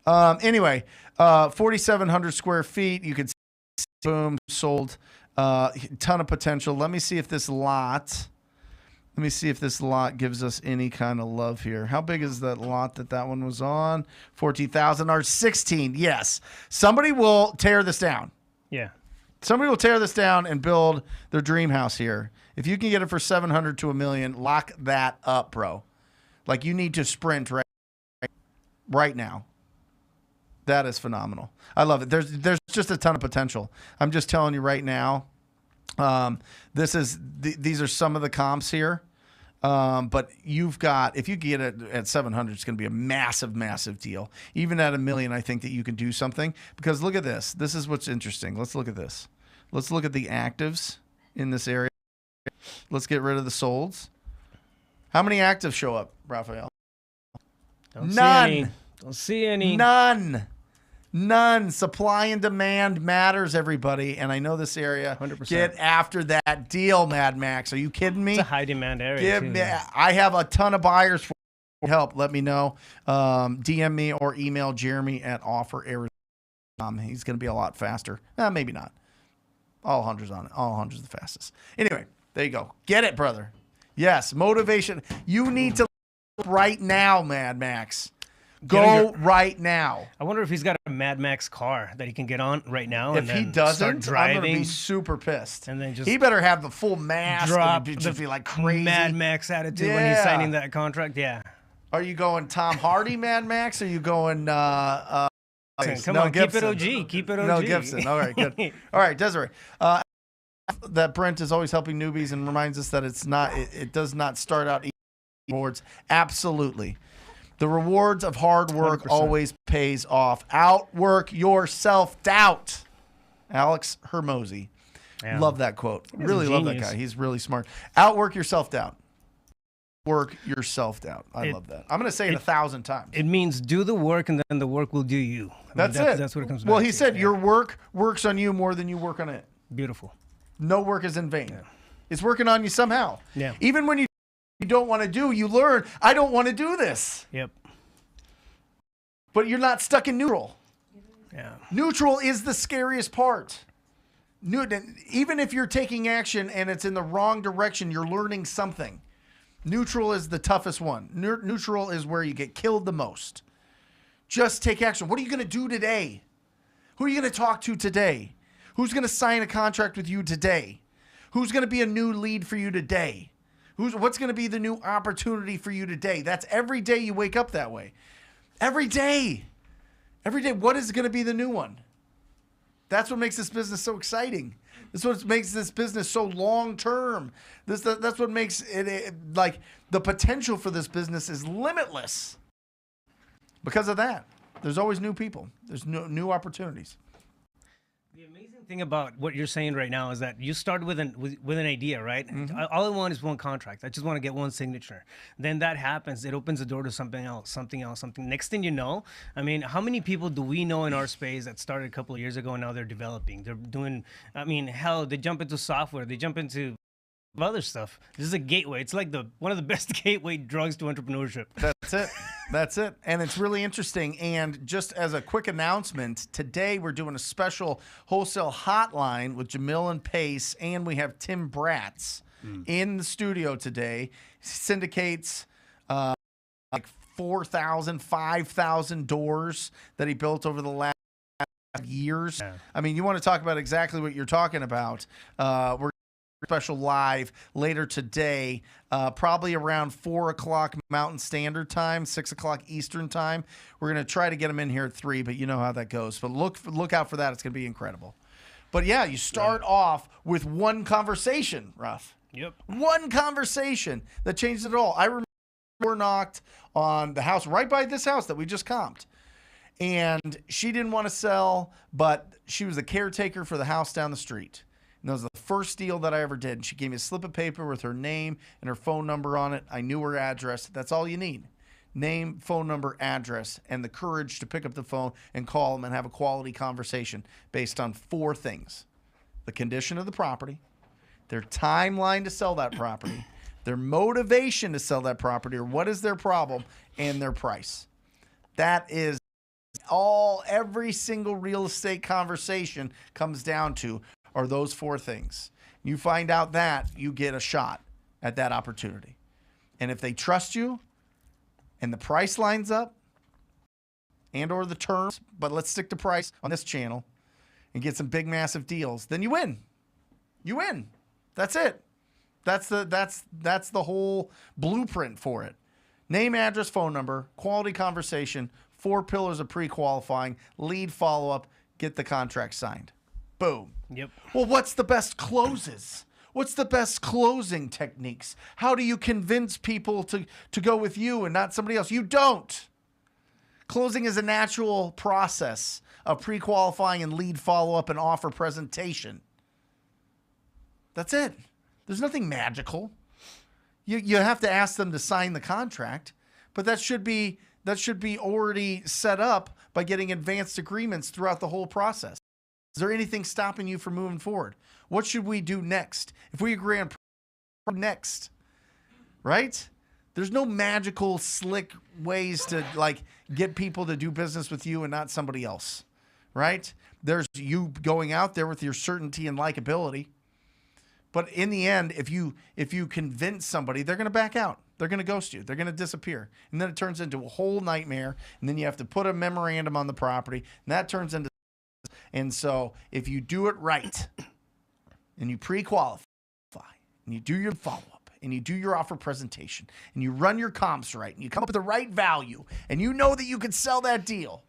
Anyway, 4,700 square feet. You could see, boom, sold. Ton of potential. Let me see if this lot gives us any kind of love here. How big is that lot that one was on? 14,000 or 16. Yes. Somebody will tear this down. Yeah. Somebody will tear this down and build their dream house here. If you can get it for 700 to $1 million, lock that up, bro. Like, you need to sprint right now. That is phenomenal. I love it. There's just a ton of potential. I'm just telling you right now. These are some of the comps here. But you've got, if you get it at 700, it's going to be a massive, massive deal. Even at $1 million, I think that you can do something, because look at this. This is what's interesting. Let's look at this. Let's look at the actives in this area. Let's get rid of the solds. How many actives show up, Raphael? None. Don't see any. None. Supply and demand matters, everybody. And I know this area. 100%. Get after that deal, Mad Max. Are you kidding me? It's a high demand area. I have a ton of buyers for help. Let me know. DM me or email Jeremy at OfferArizona. He's going to be a lot faster. Maybe not. All hundreds on it. All hundreds the fastest. Anyway, there you go. Get it, brother. Yes, motivation. You need to right now, Mad Max. Go right now. I wonder if he's got a Mad Max car that he can get on right now. If he doesn't, I'm going to be super pissed. And then just he better have the full mask. Drop and just be like crazy. Mad Max attitude when he's signing that contract. Yeah. Are you going Tom Hardy Mad Max? Or are you going Come on, Gibson. Keep it OG. No, Gibson. All right, good. All right, Desiree. That Brent is always helping newbies and reminds us that it does not start out rewards. Absolutely. The rewards of hard work 100%. always pays off. Outwork your self-doubt. Alex Hermosi. Yeah. Love that quote. He's Really love that guy. He's really smart. Outwork your self-doubt. Work your self-doubt. I love that. I'm going to say it 1,000 times. It means do the work, and then the work will do you. That's it. That's what it comes back to. Well, he said your work works on you more than you work on it. Beautiful. No work is in vain. Yeah. It's working on you somehow. Yeah. Even when you don't want to do, you learn, I don't want to do this. Yep. But you're not stuck in neutral. Yeah. Neutral is the scariest part. Even if you're taking action and it's in the wrong direction, you're learning something. Neutral is the toughest one. Neutral is where you get killed the most. Just take action. What are you going to do today? Who are you going to talk to today? Who's going to sign a contract with you today? Who's going to be a new lead for you today? What's going to be the new opportunity for you today? That's every day you wake up that way. Every day. Every day. What is going to be the new one? That's what makes this business so exciting. That's what makes this business so long-term. That's what makes it like the potential for this business is limitless. Because of that, there's always new people. There's new opportunities. The amazing thing about what you're saying right now is that you start with an idea, right? Mm-hmm. All I want is one contract. I just want to get one signature. Then that happens. It opens the door to something else. Next thing you know, I mean, how many people do we know in our space that started a couple of years ago and now they're developing? They're doing, I mean, hell, they jump into software. They jump into other stuff. This is a gateway. It's like one of the best gateway drugs to entrepreneurship. That's it. And it's really interesting. And just as a quick announcement, today we're doing a special wholesale hotline with Jamil and Pace, and we have Tim Bratz in the studio today. He syndicates like 4,000, 5,000 doors that he built over the last years. Yeah. I mean, you want to talk about exactly what you're talking about. We're special live later today, probably around 4 o'clock Mountain Standard Time, 6 o'clock Eastern Time. We're going to try to get them in here at 3, but you know how that goes. But look out for that. It's going to be incredible. But yeah, you start off with one conversation, Ruff. Yep. One conversation that changed it all. I remember we were knocked on the house right by this house that we just comped. And she didn't want to sell, but she was the caretaker for the house down the street. And that was the first deal that I ever did. And she gave me a slip of paper with her name and her phone number on it. I knew her address. That's all you need. Name, phone number, address, and the courage to pick up the phone and call them and have a quality conversation based on 4 things. The condition of the property, their timeline to sell that property, their motivation to sell that property, or what is their problem, and their price. That is all every single real estate conversation comes down to are those 4 things. You find out that, you get a shot at that opportunity. And if they trust you and the price lines up and or the terms, but let's stick to price on this channel and get some big massive deals, then you win. You win. That's it. That's the whole blueprint for it. Name, address, phone number, quality conversation, 4 pillars of pre-qualifying, lead follow-up, get the contract signed. Boom. Yep. Well, what's the best closes? What's the best closing techniques? How do you convince people to go with you and not somebody else? You don't. Closing is a natural process of pre-qualifying and lead follow-up and offer presentation. That's it. There's nothing magical. You have to ask them to sign the contract, but that should be already set up by getting advanced agreements throughout the whole process. Is there anything stopping you from moving forward? What should we do next? If we agree on next, right? There's no magical, slick ways to like get people to do business with you and not somebody else, right? There's you going out there with your certainty and likability. But in the end, if you convince somebody, they're going to back out. They're going to ghost you. They're going to disappear. And then it turns into a whole nightmare. And then you have to put a memorandum on the property. And that turns into... And so if you do it right and you pre-qualify and you do your follow-up and you do your offer presentation and you run your comps right and you come up with the right value and you know that you can sell that deal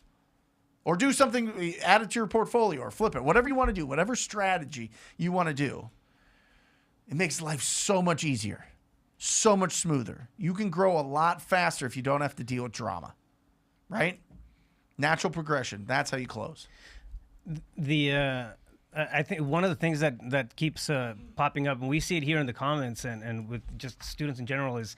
or do something, add it to your portfolio or flip it, whatever you want to do, whatever strategy you want to do, it makes life so much easier, so much smoother. You can grow a lot faster if you don't have to deal with drama, right? Natural progression. That's how you close. I think one of the things that keeps popping up, and we see it here in the comments and with just students in general, is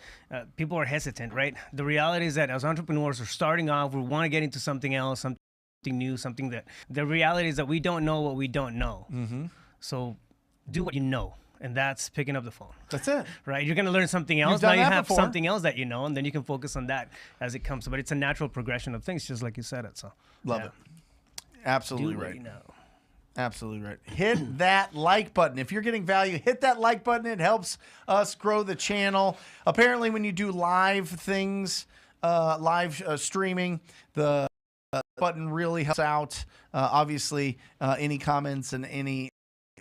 people are hesitant, right? The reality is that as entrepreneurs, we're starting off, we want to get into something else, something new, something that the reality is that we don't know what we don't know. Mm-hmm. So do what you know. And that's picking up the phone. That's it. Right? You're going to learn something else. Now you have something else that you know, and then you can focus on that as it comes. But it's a natural progression of things, just like you said it. So Love it. Absolutely do right. What you know. Absolutely right. Hit that like button. If you're getting value, hit that like button. It helps us grow the channel. Apparently, when you do live things, streaming, the button really helps out. Obviously, any comments and any...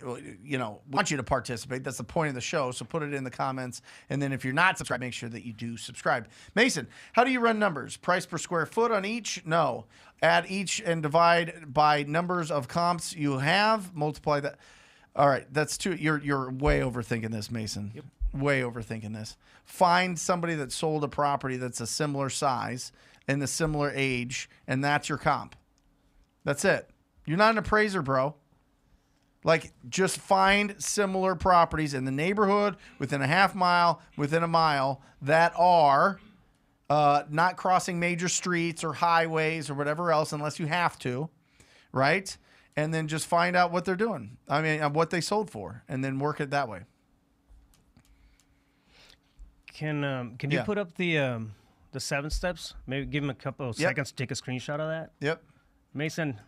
want you to participate. That's the point of the show. So put it in the comments. And then if you're not subscribed, make sure that you do subscribe. Mason, how do you run numbers? Price per square foot on each? No. Add each and divide by numbers of comps you have. Multiply that. All right. That's too. You're way overthinking this, Mason. Yep. Way overthinking this. Find somebody that sold a property that's a similar size and a similar age, and that's your comp. That's it. You're not an appraiser, bro. Like, just find similar properties in the neighborhood, within a half mile, within a mile, that are not crossing major streets or highways or whatever else unless you have to, right? And then just find out what they're doing. I mean, what they sold for, and then work it that way. Can you put up the 7 steps? Maybe give them a couple of seconds to take a screenshot of that. Yep. Mason,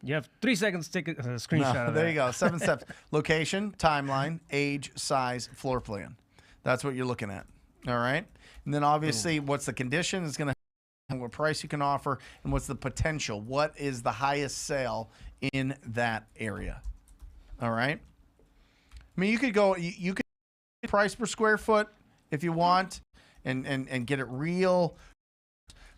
you have 3 seconds to take a screenshot of that. There you go. 7 steps. Location, timeline, age, size, floor plan. That's what you're looking at. All right. And then obviously what's the condition is going to what price you can offer and what's the potential. What is the highest sale in that area? All right. I mean, you could go. You could price per square foot if you want, and get it real.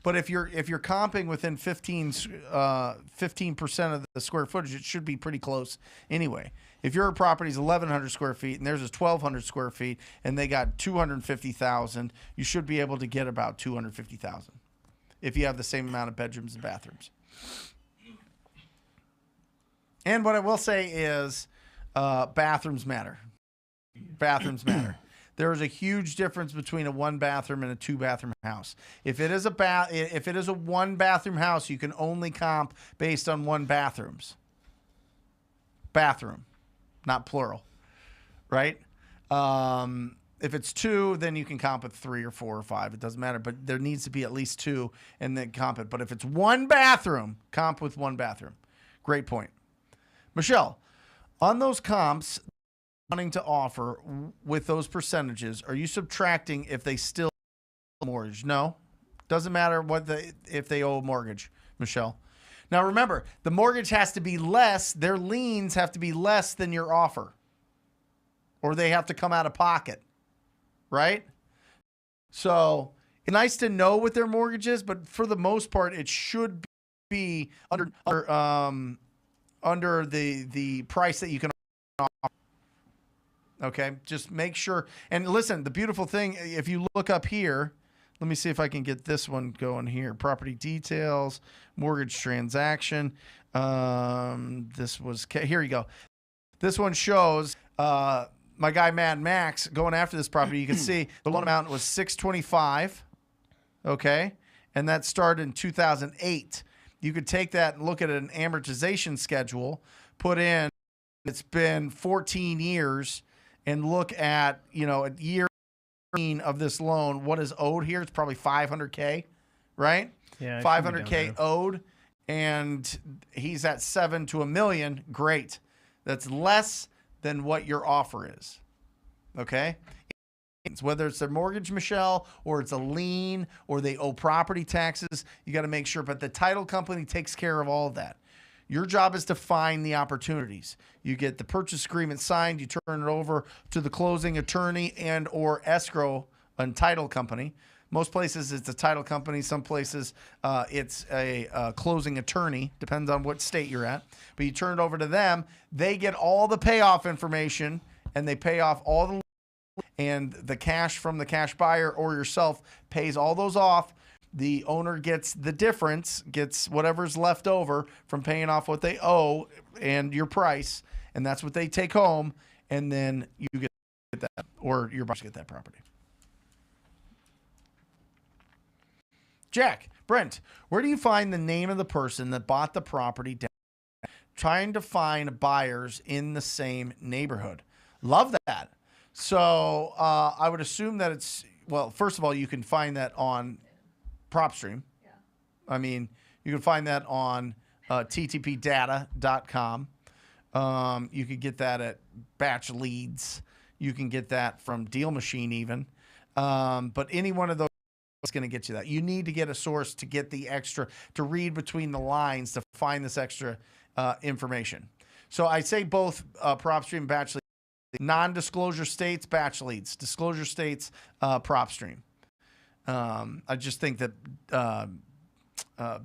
But if you're comping within 15% of the square footage, it should be pretty close anyway. If your property's 1,100 square feet and theirs is 1,200 square feet and they got 250,000, you should be able to get about 250,000 if you have the same amount of bedrooms and bathrooms. And what I will say is, bathrooms matter. Bathrooms matter. There is a huge difference between a 1-bathroom and a 2-bathroom house. If it is a 1-bathroom house, you can only comp based on 1 bathrooms. Bathroom, not plural, right? If it's 2, then you can comp at 3 or 4 or 5. It doesn't matter, but there needs to be at least 2 and then comp it. But if it's 1 bathroom, comp with 1 bathroom. Great point. Michelle, on those comps, wanting to offer with those percentages, are you subtracting if they still owe mortgage? No, doesn't matter if they owe a mortgage, Michelle. Now remember, the mortgage has to be less, their liens have to be less than your offer, or they have to come out of pocket, right? So it's nice to know what their mortgage is, but for the most part, it should be under the price that you can offer. Okay, just make sure. And listen, the beautiful thing, if you look up here, let me see if I can get this one going here. Property details, mortgage transaction. Here you go. This one shows my guy Mad Max going after this property. You can see the loan amount was $625. Okay, and that started in 2008. You could take that and look at an amortization schedule, put in, it's been 14 years, and look at, a year of this loan, what is owed here? It's probably $500K, right? Yeah, $500K owed, and he's at $7 to $1 million. Great. That's less than what your offer is. Okay? Whether it's their mortgage, Michelle, or it's a lien, or they owe property taxes, you got to make sure. But the title company takes care of all of that. Your job is to find the opportunities. You get the purchase agreement signed, you turn it over to the closing attorney and or escrow and title company. Most places it's a title company. Some places it's a closing attorney. Depends on what state you're at. But you turn it over to them. They get all the payoff information, and they pay off all the, and the cash from the cash buyer or yourself pays all those off. The owner gets the difference, gets whatever's left over from paying off what they owe and your price, and that's what they take home, and then you get that, or your buyers get that property. Jack, Brent, where do you find the name of the person that bought the property down, trying to find buyers in the same neighborhood? Love that. So I would assume that it's, well, first of all, you can find that on PropStream. Yeah. I mean, you can find that on ttpdata.com. You can get that at Batch Leads. You can get that from Deal Machine even. But any one of those is going to get you that. You need to get a source to get the extra, to read between the lines to find this extra information. So I say both PropStream and Batch Leads. Non-disclosure states, Batch Leads. Disclosure states, PropStream. I just think that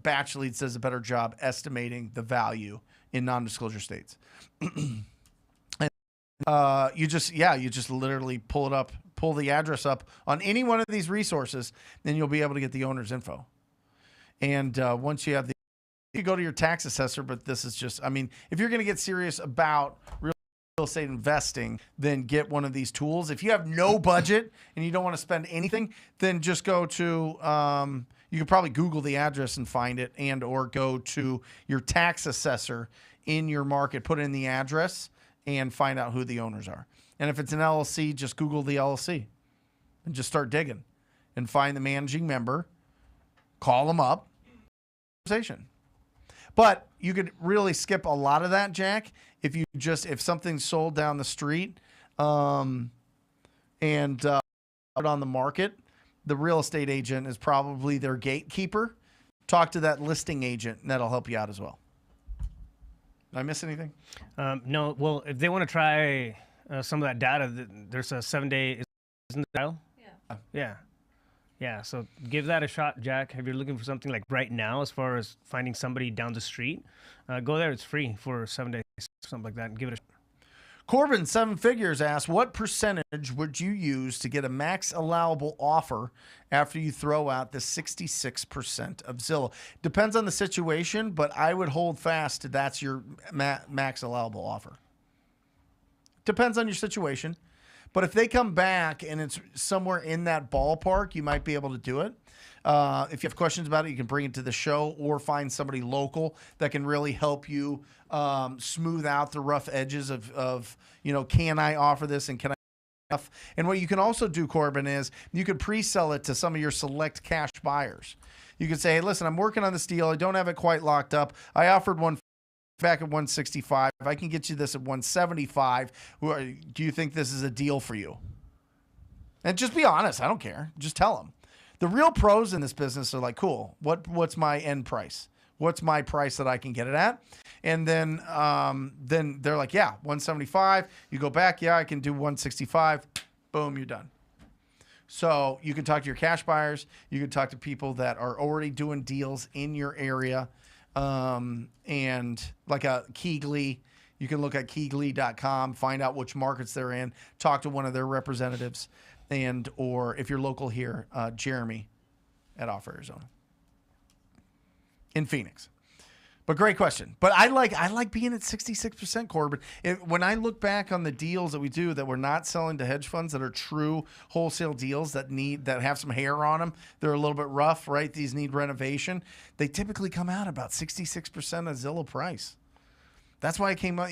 Batch Leads does a better job estimating the value in non-disclosure states. You just literally pull it up, pull the address up on any one of these resources, then you'll be able to get the owner's info. And once you have the, you go to your tax assessor, but this is just, I mean, if you're going to get serious about real estate investing, then get one of these tools. If you have no budget and you don't want to spend anything, then just go to, you could probably Google the address and find it, and or go to your tax assessor in your market, put in the address and find out who the owners are. And if it's an LLC, just Google the LLC and just start digging and find the managing member, call them up, conversation. But you could really skip a lot of that, Jack, if something's sold down the street and put on the market, the real estate agent is probably their gatekeeper. Talk to that listing agent, and that'll help you out as well. Did I miss anything? No. Well, if they want to try some of that data. There's a 7-day, isn't the dial? Yeah. Yeah. Yeah. So give that a shot, Jack. If you're looking for something like right now, as far as finding somebody down the street, go there. It's free for 7 days, something like that. And give it a shot. Corbin, 7 Figures, asks, what percentage would you use to get a max allowable offer after you throw out the 66% of Zillow? Depends on the situation, but I would hold fast to that's your max allowable offer. Depends on your situation. But if they come back and it's somewhere in that ballpark, you might be able to do it. If you have questions about it, you can bring it to the show or find somebody local that can really help you smooth out the rough edges of can I offer this and can I? And what you can also do, Corbin, is you could pre-sell it to some of your select cash buyers. You could say, hey, listen, I'm working on this deal. I don't have it quite locked up. I offered one back at 165. I can get you this at 175. Do you think this is a deal for you? And just be honest. I don't care. Just tell them. The real pros in this business are like, cool, what's my end price? What's my price that I can get it at? And then they're like, yeah, 175. You go back, yeah, I can do 165. Boom, you're done. So you can talk to your cash buyers. You can talk to people that are already doing deals in your area. And like a Keegley, you can look at Keegley.com, find out which markets they're in, talk to one of their representatives, or if you're local here, Jeremy at Off Arizona in Phoenix. But great question. But I like being at 66%, Corbin. When I look back on the deals that we do that we're not selling to hedge funds that are true wholesale deals that have some hair on them, they're a little bit rough, right? These need renovation. They typically come out about 66% of Zillow price. That's why I came out.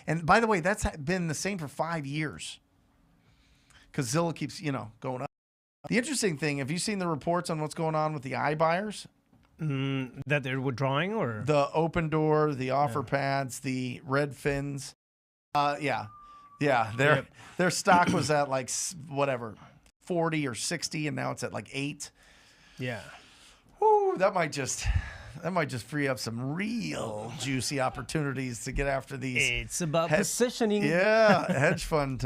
And by the way, that's been the same for 5 years because Zillow keeps, going up. The interesting thing, have you seen the reports on what's going on with the iBuyers? That they're withdrawing, or the Open Door, the offer pads, the Redfins. Their stock was at like whatever 40 or 60, and now it's at like 8. Yeah. Woo, that might just free up some real juicy opportunities to get after these. It's about positioning. Yeah, hedge fund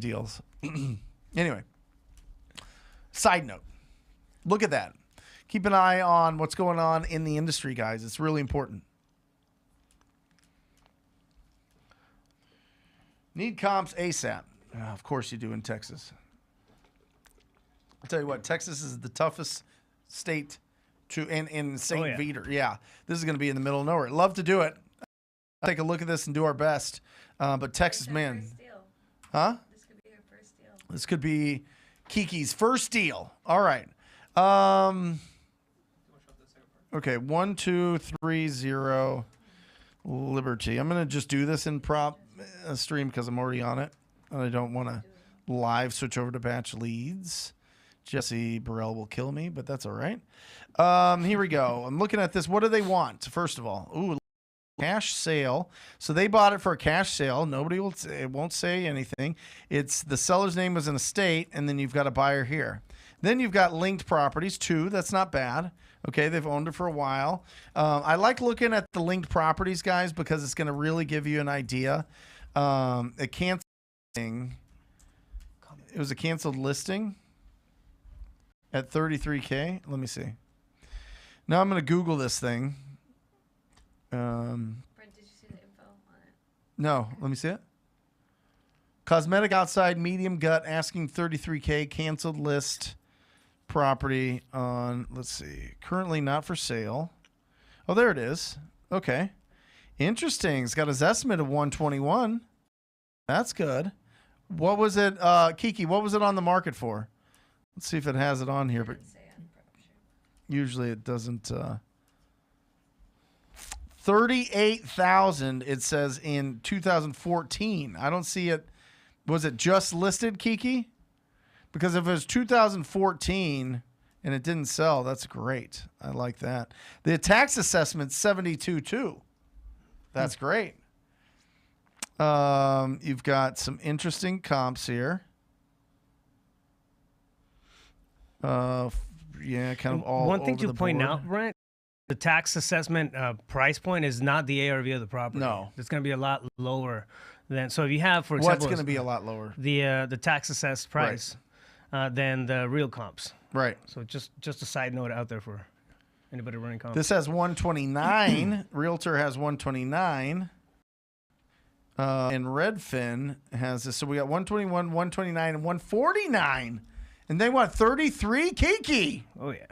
deals. Anyway, side note, look at that. Keep an eye on what's going on in the industry, guys. It's really important. Need comps ASAP. Of course you do in Texas. I'll tell you what, Texas is the toughest state in St. Peter. Yeah, this is going to be in the middle of nowhere. Love to do it. Take a look at this and do our best. But Texas, man. Huh? This could be your first deal. This could be Kiki's first deal. All right. Okay, 1, 2, 3, 0, Liberty. I'm going to just do this in prop stream because I'm already on it. And I don't want to live switch over to batch leads. Jesse Burrell will kill me, but that's all right. Here we go. I'm looking at this. What do they want? First of all, cash sale. So they bought it for a cash sale. It won't say anything. It's the seller's name was an estate, and then you've got a buyer here. Then you've got linked properties, 2. That's not bad. Okay, they've owned it for a while. I like looking at the linked properties, guys, because it's going to really give you an idea. It was a canceled listing at 33K. Let me see. Now I'm going to Google this thing. Brent, did you see the info on it? No, let me see it. Cosmetic outside, medium gut, asking 33K, canceled list. Property on, let's see, currently not for sale. Oh, there it is. Okay. Interesting. It's got his estimate of 121. That's good. What was it, Kiki, what was it on the market for? Let's see if it has it on here, but usually it doesn't. 38,000 it says in 2014. I don't see it. Was it just listed, Kiki? Because if it was 2014 and it didn't sell, that's great. I like that. The tax assessment 72.2. That's great. You've got some interesting comps here. Yeah, kind of all. One thing over to the point board. out, Brent, the tax assessment price point is not the ARV of the property. No. It's going to be a lot lower than. So if you have, for What's example, going to be a lot lower? the tax assessed price than the real comps. Right. So just a side note out there for anybody running comps. This has 129. Realtor has 129. And Redfin has this. So we got 121, 129, and 149. And they want 33? Kiki. Oh, yeah.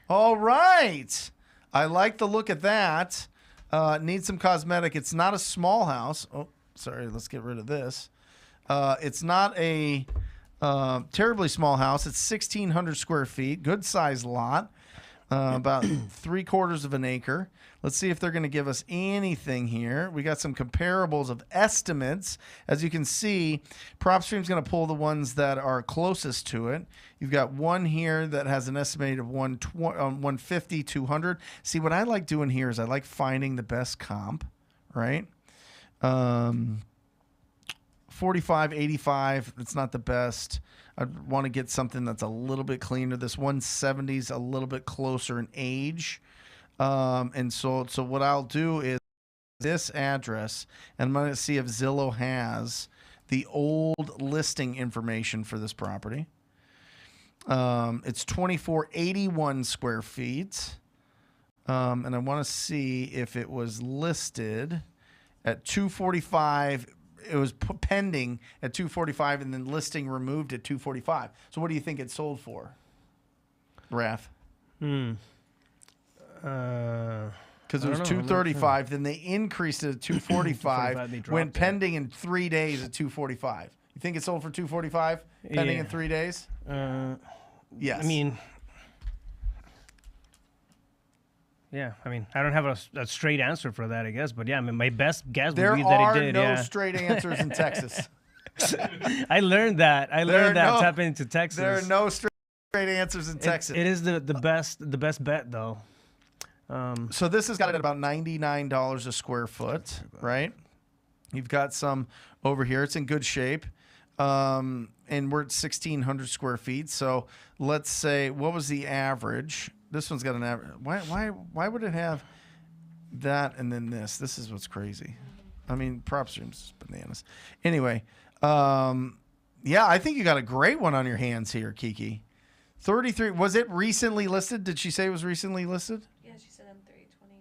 All right. I like the look at that. Needs some cosmetic. It's not a small house. Oh, sorry. Let's get rid of this. It's not a terribly small house. It's 1,600 square feet. Good size lot. About 3/4 of an acre. Let's see if they're going to give us anything here. We got some comparables of estimates. As you can see, PropStream's going to pull the ones that are closest to it. You've got one here that has an estimated of 150, 200. See, what I like doing here is I like finding the best comp, right? 45, 85, it's not the best. I want to get something that's a little bit cleaner. This 170 is a little bit closer in age. And so what I'll do is this address, and I'm going to see if Zillow has the old listing information for this property. It's 2481 square feet. And I want to see if it was listed at 245. It was pending at 245 and then listing removed at 245. So what do you think it sold for, Raph? Because it was 235, then they increased it to 245, went pending in 3 days at 245. You think it sold for 245 pending in 3 days? Yes. I mean, yeah. I mean, I don't have a straight answer for that, I guess. But yeah, I mean, my best guess would be that it did. There are no yeah. straight answers in Texas. I learned that. Tapping into Texas. There are no straight answers in Texas. It is the best bet though. So this has got it at about $99 a square foot, right? You've got some over here. It's in good shape. And we're at 1,600 square feet. So let's say, what was the average? This one's got an average. Why would it have that and then this? This is what's crazy. I mean, PropStream's bananas. Anyway, yeah, I think you got a great one on your hands here, Kiki. 33. Was it recently listed? Did she say it was recently listed? Yeah, she said I'm 320.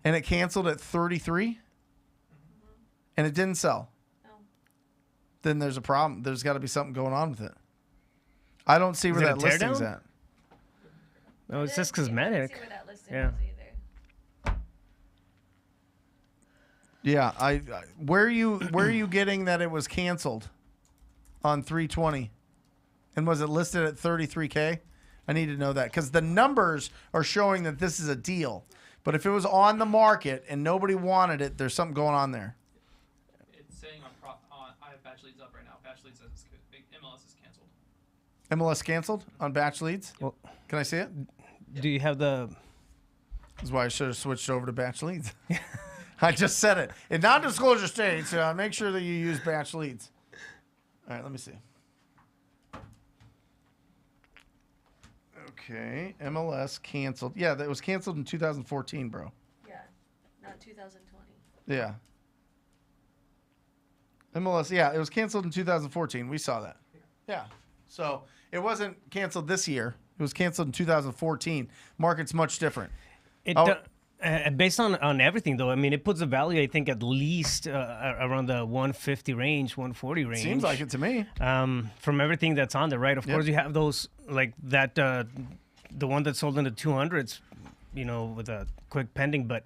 And it canceled at 33? And it didn't sell? No. Then there's a problem. There's got to be something going on with it. I don't see where that listing's at. No, it's just I didn't cosmetic. see where that listing Yeah. was either. Yeah, where are you getting that it was canceled on 320? And was it listed at 33K? I need to know that because the numbers are showing that this is a deal. But if it was on the market and nobody wanted it, there's something going on there. It's saying I have batch leads up right now. Batch leads says MLS is canceled. MLS canceled on batch leads? Well, Can I see it? do you have the? That's why I should have switched over to batch leads. I just said it. In non-disclosure states, make sure that you use batch leads. All right, let me see. Okay, MLS canceled. Yeah, that was canceled in 2014, bro. Yeah, not 2020. Yeah. MLS, yeah, it was canceled in 2014. We saw that. Yeah. So it wasn't canceled this year. It was canceled in 2014. Market's much different. Based on everything, though, I mean, it puts a value, I think, at least around the 150 range, 140 range. Seems like it to me. From everything that's on there, right? Of course, you have those, like that, the one that sold in the 200s, with a quick pending. But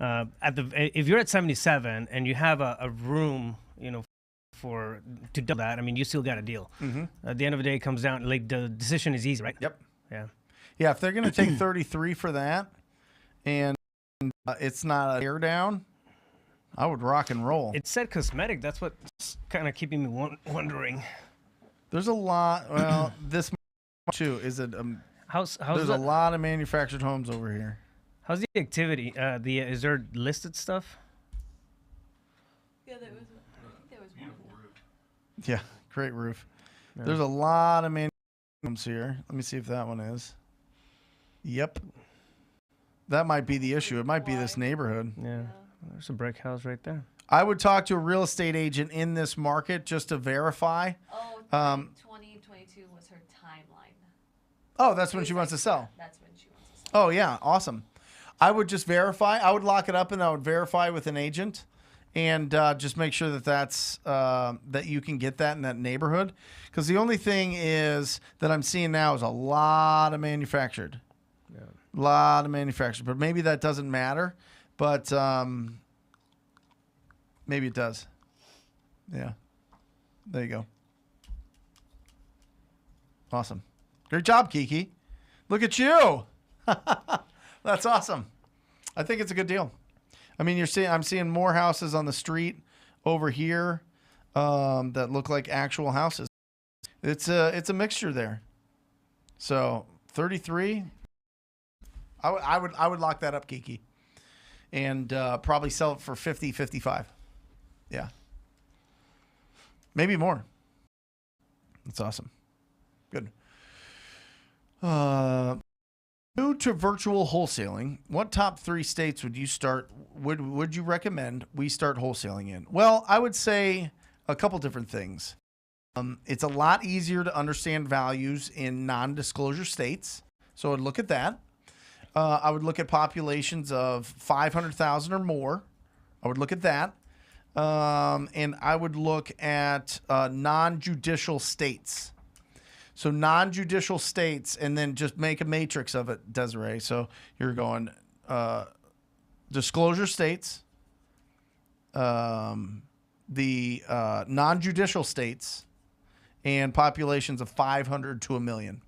if you're at 77 and you have a room, to double that, I mean, you still got a deal. Mm-hmm. At the end of the day, it comes down, like, the decision is easy, right? Yep. Yeah. Yeah, if they're going to take 33 for that and it's not a tear down, I would rock and roll. It said cosmetic. That's what's kind of keeping me wondering. There's a lot. Well, this too is it. How's There's a lot of manufactured homes over here. How's the activity? Is there listed stuff? Yeah, there was. I think there was one. Yeah, great roof. Yeah. There's a lot of manufactured homes here. Let me see if that one is. Yep. That might be the issue. It might be this Why? neighborhood. Yeah. There's a brick house right there. I would talk to a real estate agent in this market just to verify. Oh, Um, 2022 was her timeline. Oh, that's when she wants to sell. That's when she wants to sell. Oh, yeah. Awesome. I would just verify. I would lock it up and I would verify with an agent and just make sure that that you can get that in that neighborhood. Because the only thing is that I'm seeing now is a lot of manufactured. Yeah. A lot of manufactured. But maybe that doesn't matter. But maybe it does. Yeah. There you go. Awesome. Great job, Kiki. Look at you. That's awesome. I think it's a good deal. I mean, I'm seeing more houses on the street over here that look like actual houses. It's a mixture there. So 33. I would lock that up, Kiki, and probably sell it for 50, 55. Yeah. Maybe more. That's awesome. Good. New to virtual wholesaling, what top 3 states would you recommend we start wholesaling in? Well, I would say a couple different things. It's a lot easier to understand values in non-disclosure states, so I'd look at that. I would look at populations of 500,000 or more. I would look at that. And I would look at non-judicial states. So non-judicial states, and then just make a matrix of it, Desiree. So you're going disclosure states, the non-judicial states, and populations of 500 to 1 million.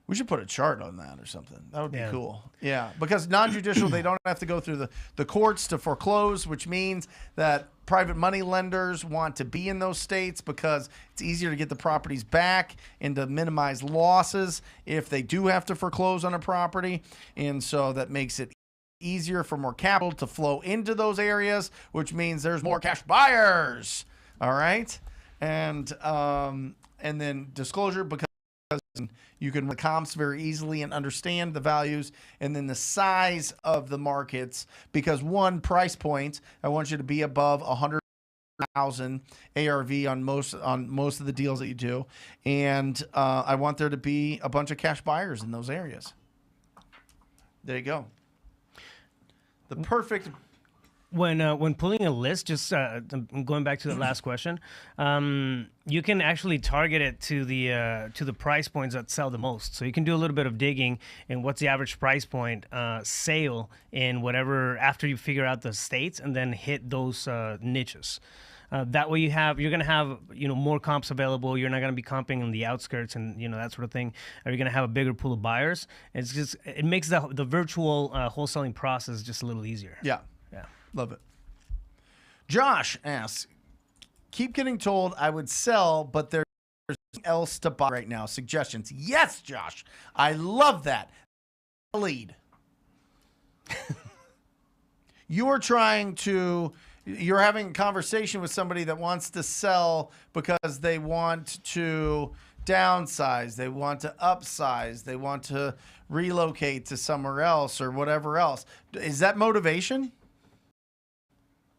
We should put a chart on that or something. That would be cool. Yeah, because non-judicial, they don't have to go through the courts to foreclose, which means that private money lenders want to be in those states because it's easier to get the properties back and to minimize losses if they do have to foreclose on a property. And so that makes it easier for more capital to flow into those areas, which means there's more cash buyers. All right. And then disclosure, because you can the comps very easily and understand the values, and then the size of the markets, because one, price point, I want you to be above 100,000 ARV on most of the deals that you do, and I want there to be a bunch of cash buyers in those areas. There you go. The perfect. When pulling a list, just going back to the last question, you can actually target it to the price points that sell the most. So you can do a little bit of digging in what's the average price point sale in whatever, after you figure out the states, and then hit those niches. That way you're going to have more comps available. You're not going to be comping on the outskirts and that sort of thing. You're going to have a bigger pool of buyers. It makes the virtual wholesaling process just a little easier. Yeah. Yeah. Love it. Josh asks, keep getting told I would sell, but there's nothing else to buy right now. Suggestions. Yes, Josh. I love that. Lead. You're having a conversation with somebody that wants to sell because they want to downsize, they want to upsize, they want to relocate to somewhere else or whatever else. Is that motivation?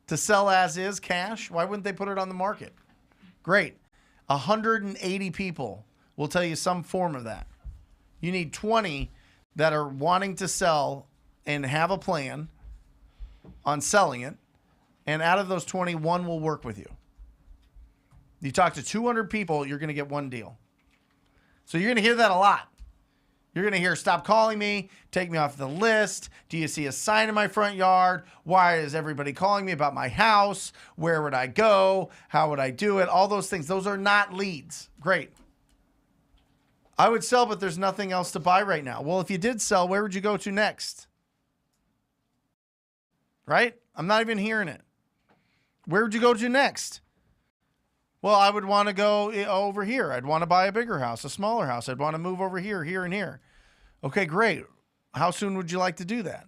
To sell as is cash? Why wouldn't they put it on the market? Great. 180 people will tell you some form of that. You need 20 that are wanting to sell and have a plan on selling it. And out of those 20, one will work with you. You talk to 200 people, you're going to get one deal. So you're going to hear that a lot. You're going to hear, stop calling me, take me off the list. Do you see a sign in my front yard? Why is everybody calling me about my house? Where would I go? How would I do it? All those things. Those are not leads. Great. I would sell, but there's nothing else to buy right now. Well, if you did sell, where would you go to next? Right? I'm not even hearing it. Where would you go to next? Well, I would want to go over here. I'd want to buy a bigger house, a smaller house. I'd want to move over here, here, and here. Okay, great. How soon would you like to do that?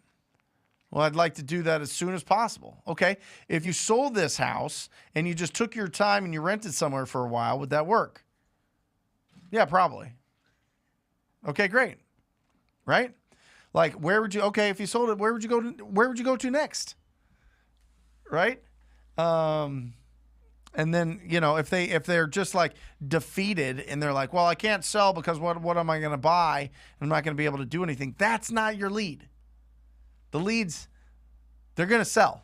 Well, I'd like to do that as soon as possible. Okay, if you sold this house and you just took your time and you rented somewhere for a while, would that work? Yeah, probably. Okay, great. Right? Like, where would you? Okay, if you sold it, where would you go to? Where would you go to next? Right. And then, you know, if they're just like defeated and they're like, well, I can't sell because what am I going to buy? I'm not going to be able to do anything. That's not your lead. The leads, they're going to sell,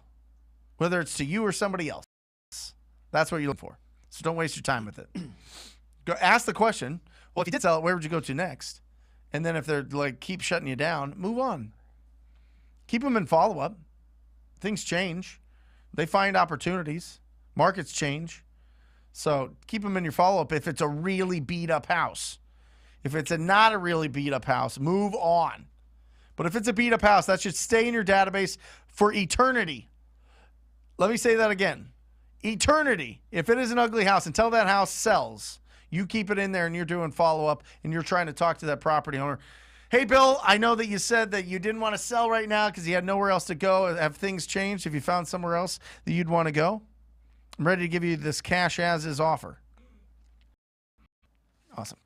whether it's to you or somebody else. That's what you look for. So don't waste your time with it. Go ask the question. Well, if you did sell it, where would you go to next? And then if they're like keep shutting you down, move on. Keep them in follow-up. Things change. They find opportunities. Markets change. So keep them in your follow-up if it's a really beat-up house. If it's not a really beat-up house, move on. But if it's a beat-up house, that should stay in your database for eternity. Let me say that again. Eternity. If it is an ugly house, until that house sells, you keep it in there and you're doing follow-up and you're trying to talk to that property owner. Hey, Bill, I know that you said that you didn't want to sell right now because you had nowhere else to go. Have things changed? Have you found somewhere else that you'd want to go? I'm ready to give you this cash as is offer. Awesome.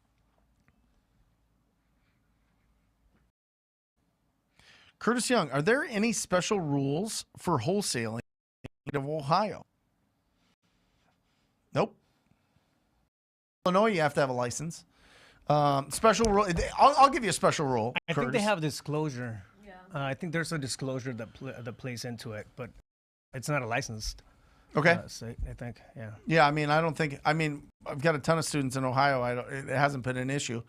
Curtis Young, are there any special rules for wholesaling of Ohio? Nope. Illinois, you have to have a license. Special rule. I'll give you a special rule. I think they have disclosure. Yeah. I think there's a disclosure that plays into it, but it's not a licensed. Okay. State, I think. Yeah. Yeah. I mean, I've got a ton of students in Ohio. It hasn't been an issue.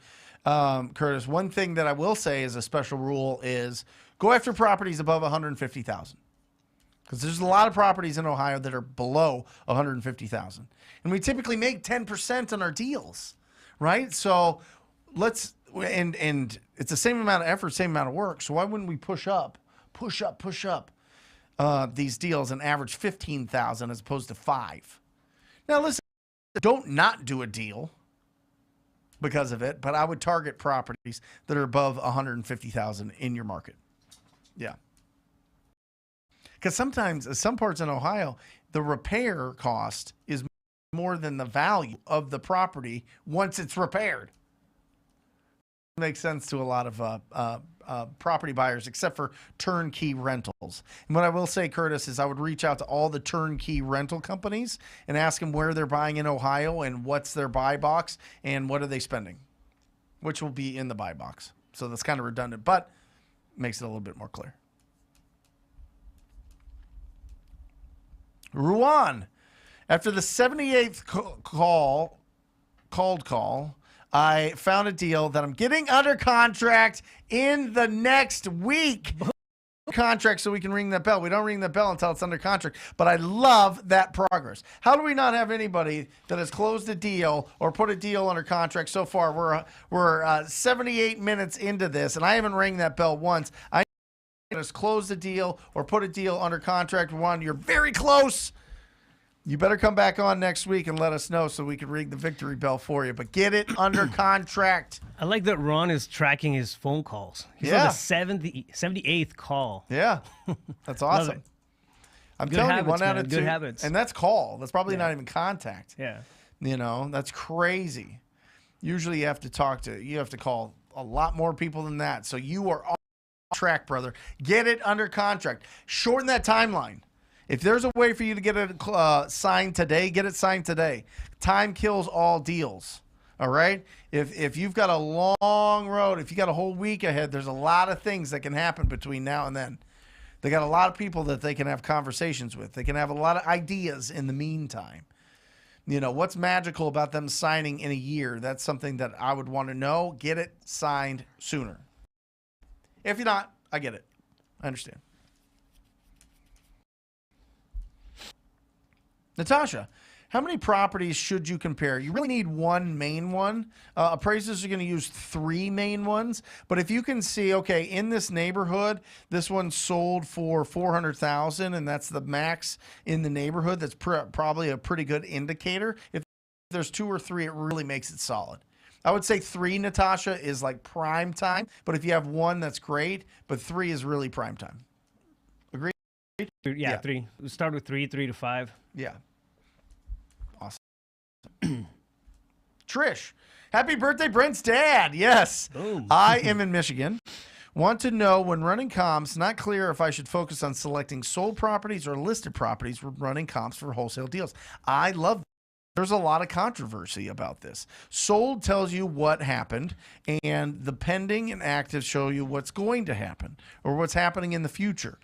Curtis, one thing that I will say is a special rule is go after properties above 150,000. Because there's a lot of properties in Ohio that are below 150,000. And we typically make 10% on our deals, right? So and it's the same amount of effort, same amount of work. So why wouldn't we push up these deals and average 15,000 as opposed to 5? Now listen, don't not do a deal because of it, but I would target properties that are above 150,000 in your market. Yeah. Because sometimes, some parts in Ohio, the repair cost is more than the value of the property once it's repaired. It makes sense to a lot of property buyers, except for turnkey rentals. And what I will say, Curtis, is I would reach out to all the turnkey rental companies and ask them where they're buying in Ohio and what's their buy box and what are they spending, which will be in the buy box. So that's kind of redundant, but makes it a little bit more clear. Ruan, after the 78th cold call, I found a deal that I'm getting under contract in the next week. Contract so we can ring that bell. We don't ring that bell until it's under contract, but I love that progress. How do we not have anybody that has closed a deal or put a deal under contract so far? We're 78 minutes into this, and I haven't rang that bell once. I has closed a deal or put a deal under contract. One, you're very close. You better come back on next week and let us know so we can ring the victory bell for you. But get it under contract. I like that Ron is tracking his phone calls. He's on the 78th call. Yeah, that's awesome. I'm telling you, 1 out of 2. Good habits. And that's call. That's probably not even contact. Yeah. You know, that's crazy. Usually you have to call a lot more people than that. So you are on track, brother. Get it under contract. Shorten that timeline. If there's a way for you to get it signed today, get it signed today. Time kills all deals. All right? If you've got a long road, if you got a whole week ahead, there's a lot of things that can happen between now and then. They got a lot of people that they can have conversations with. They can have a lot of ideas in the meantime. You know, what's magical about them signing in a year? That's something that I would want to know. Get it signed sooner. If you're not, I get it. I understand. Natasha, how many properties should you compare? You really need one main one. Appraisers are going to use 3 main ones. But if you can see, okay, in this neighborhood, this one sold for $400,000, and that's the max in the neighborhood, that's probably a pretty good indicator. If there's 2 or 3, it really makes it solid. I would say 3, Natasha, is like prime time. But if you have 1, that's great. But 3 is really prime time. Agree? Yeah, 3. We start with 3 to 5. Yeah. Awesome. Trish, happy birthday, Brent's dad. Yes. Boom. I am in Michigan. Want to know when running comps, not clear if I should focus on selecting sold properties or listed properties when running comps for wholesale deals. I love There's a lot of controversy about this. Sold tells you what happened, and the pending and active show you what's going to happen or what's happening in the future.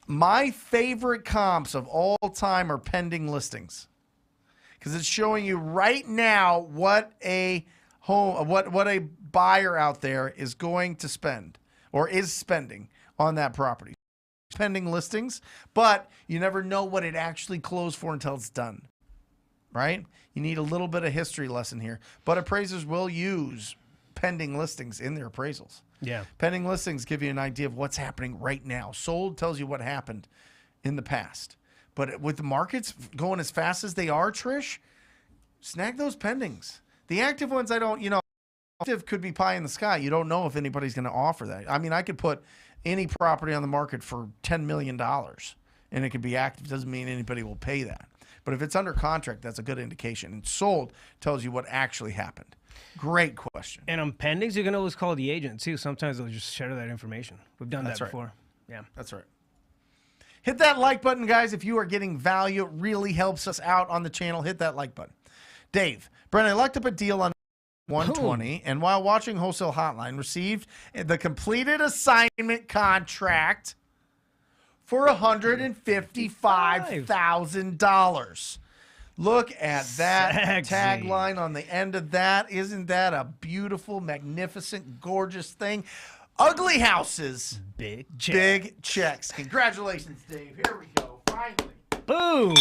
My favorite comps of all time are pending listings because it's showing you right now what a what a buyer out there is going to spend or is spending on that property. Pending listings, but you never know what it actually closed for until it's done. Right? You need a little bit of history lesson here, but appraisers will use pending listings in their appraisals. Yeah. Pending listings give you an idea of what's happening right now. Sold tells you what happened in the past. But with the markets going as fast as they are, Trish, snag those pendings. The active ones, active could be pie in the sky. You don't know if anybody's going to offer that. I mean, I could put any property on the market for $10 million and it could be active. Doesn't mean anybody will pay that. But if it's under contract, that's a good indication. And sold tells you what actually happened. Great question. And on pendings, you can always call the agent too. Sometimes they'll just share that information. We've done That's that right. before. Yeah. That's right. Hit that like button, guys. If you are getting value, it really helps us out on the channel. Hit that like button. Dave, Brent, I looked up a deal on 120, and while watching Wholesale Hotline, received the completed assignment contract for $155,000. Look at that Sexy. tagline on the end of that. Isn't that a beautiful, magnificent, gorgeous thing? Ugly houses, Big check. big checks. Congratulations, Dave. Here we go. Finally. Boom.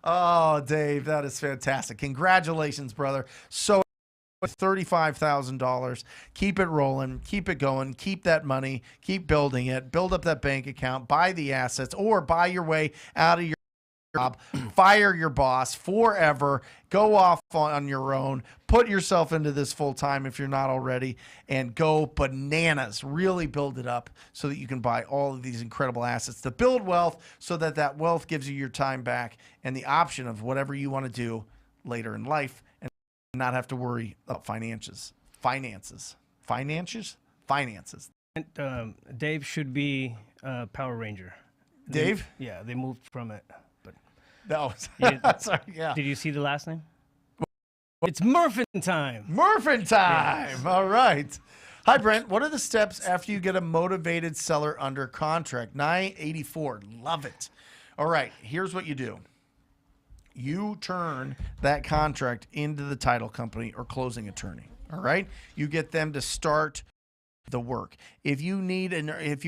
Oh, Dave, that is fantastic. Congratulations, brother. So $35,000. Keep it rolling. Keep it going. Keep that money. Keep building it. Build up that bank account. Buy the assets or buy your way out of your job. Fire your boss forever. Go off on your own. Put yourself into this full time if you're not already and go bananas. Really build it up so that you can buy all of these incredible assets to build wealth so that that wealth gives you your time back and the option of whatever you want to do later in life and not have to worry about finances. And, Dave should be Power Ranger. Dave? Yeah, they moved from it. But No. You- Sorry, yeah. did you see the last name? It's Murphin time. Murphin time. All right. Hi, Brent. What are the steps after you get a motivated seller under contract? 984. Love it. All right. Here's what you do. You turn that contract into the title company or closing attorney. All right. You get them to start the work. If you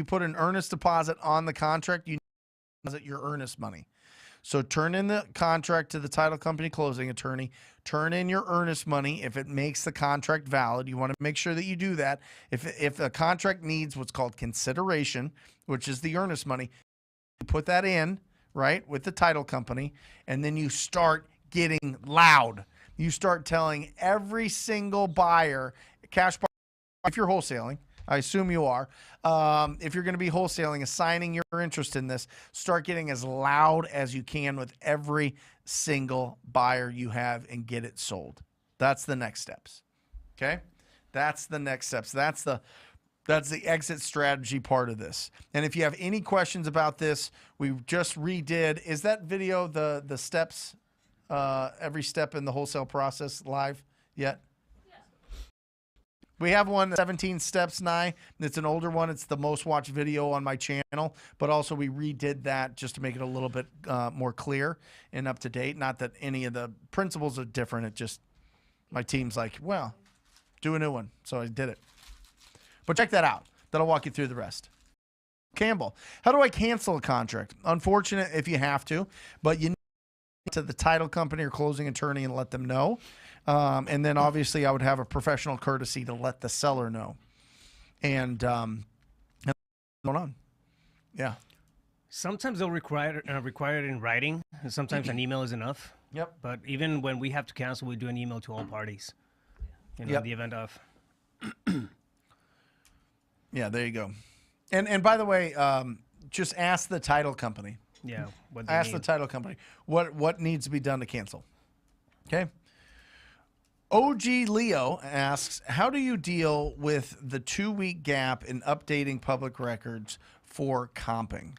put an earnest deposit on the contract, you deposit your earnest money. So turn in the contract to the title company closing attorney. Turn in your earnest money if it makes the contract valid. You want to make sure that you do that. If a contract needs what's called consideration, which is the earnest money, you put that in, right, with the title company, and then you start getting loud. You start telling every single buyer, cash buyer, if you're wholesaling, I assume you are. If you're going to be wholesaling, assigning your interest in this, start getting as loud as you can with every single buyer you have and get it sold. That's the next steps. Okay? That's the next steps. That's the exit strategy part of this. And if you have any questions about this, we just redid. Is that video the steps, every step in the wholesale process live yet? We have one, 17 steps, Nye. It's an older one. It's the most watched video on my channel, but also we redid that just to make it a little bit more clear and up to date. Not that any of the principles are different. It just, my team's like, well, do a new one. So I did it. But check that out. That'll walk you through the rest. Campbell, how do I cancel a contract? Unfortunate if you have to, but you need to the title company or closing attorney and let them know. And then obviously I would have a professional courtesy to let the seller know. And what's going on? Yeah. Sometimes they'll require it in writing, and sometimes an email is enough. Yep. But even when we have to cancel, we do an email to all parties. You know, Yep. in the event of. Yeah, there you go. And by the way, just ask the title company. Yeah. What they Ask need. the title company what needs to be done to cancel. Okay. OG Leo asks, how do you deal with the 2-week gap in updating public records for comping?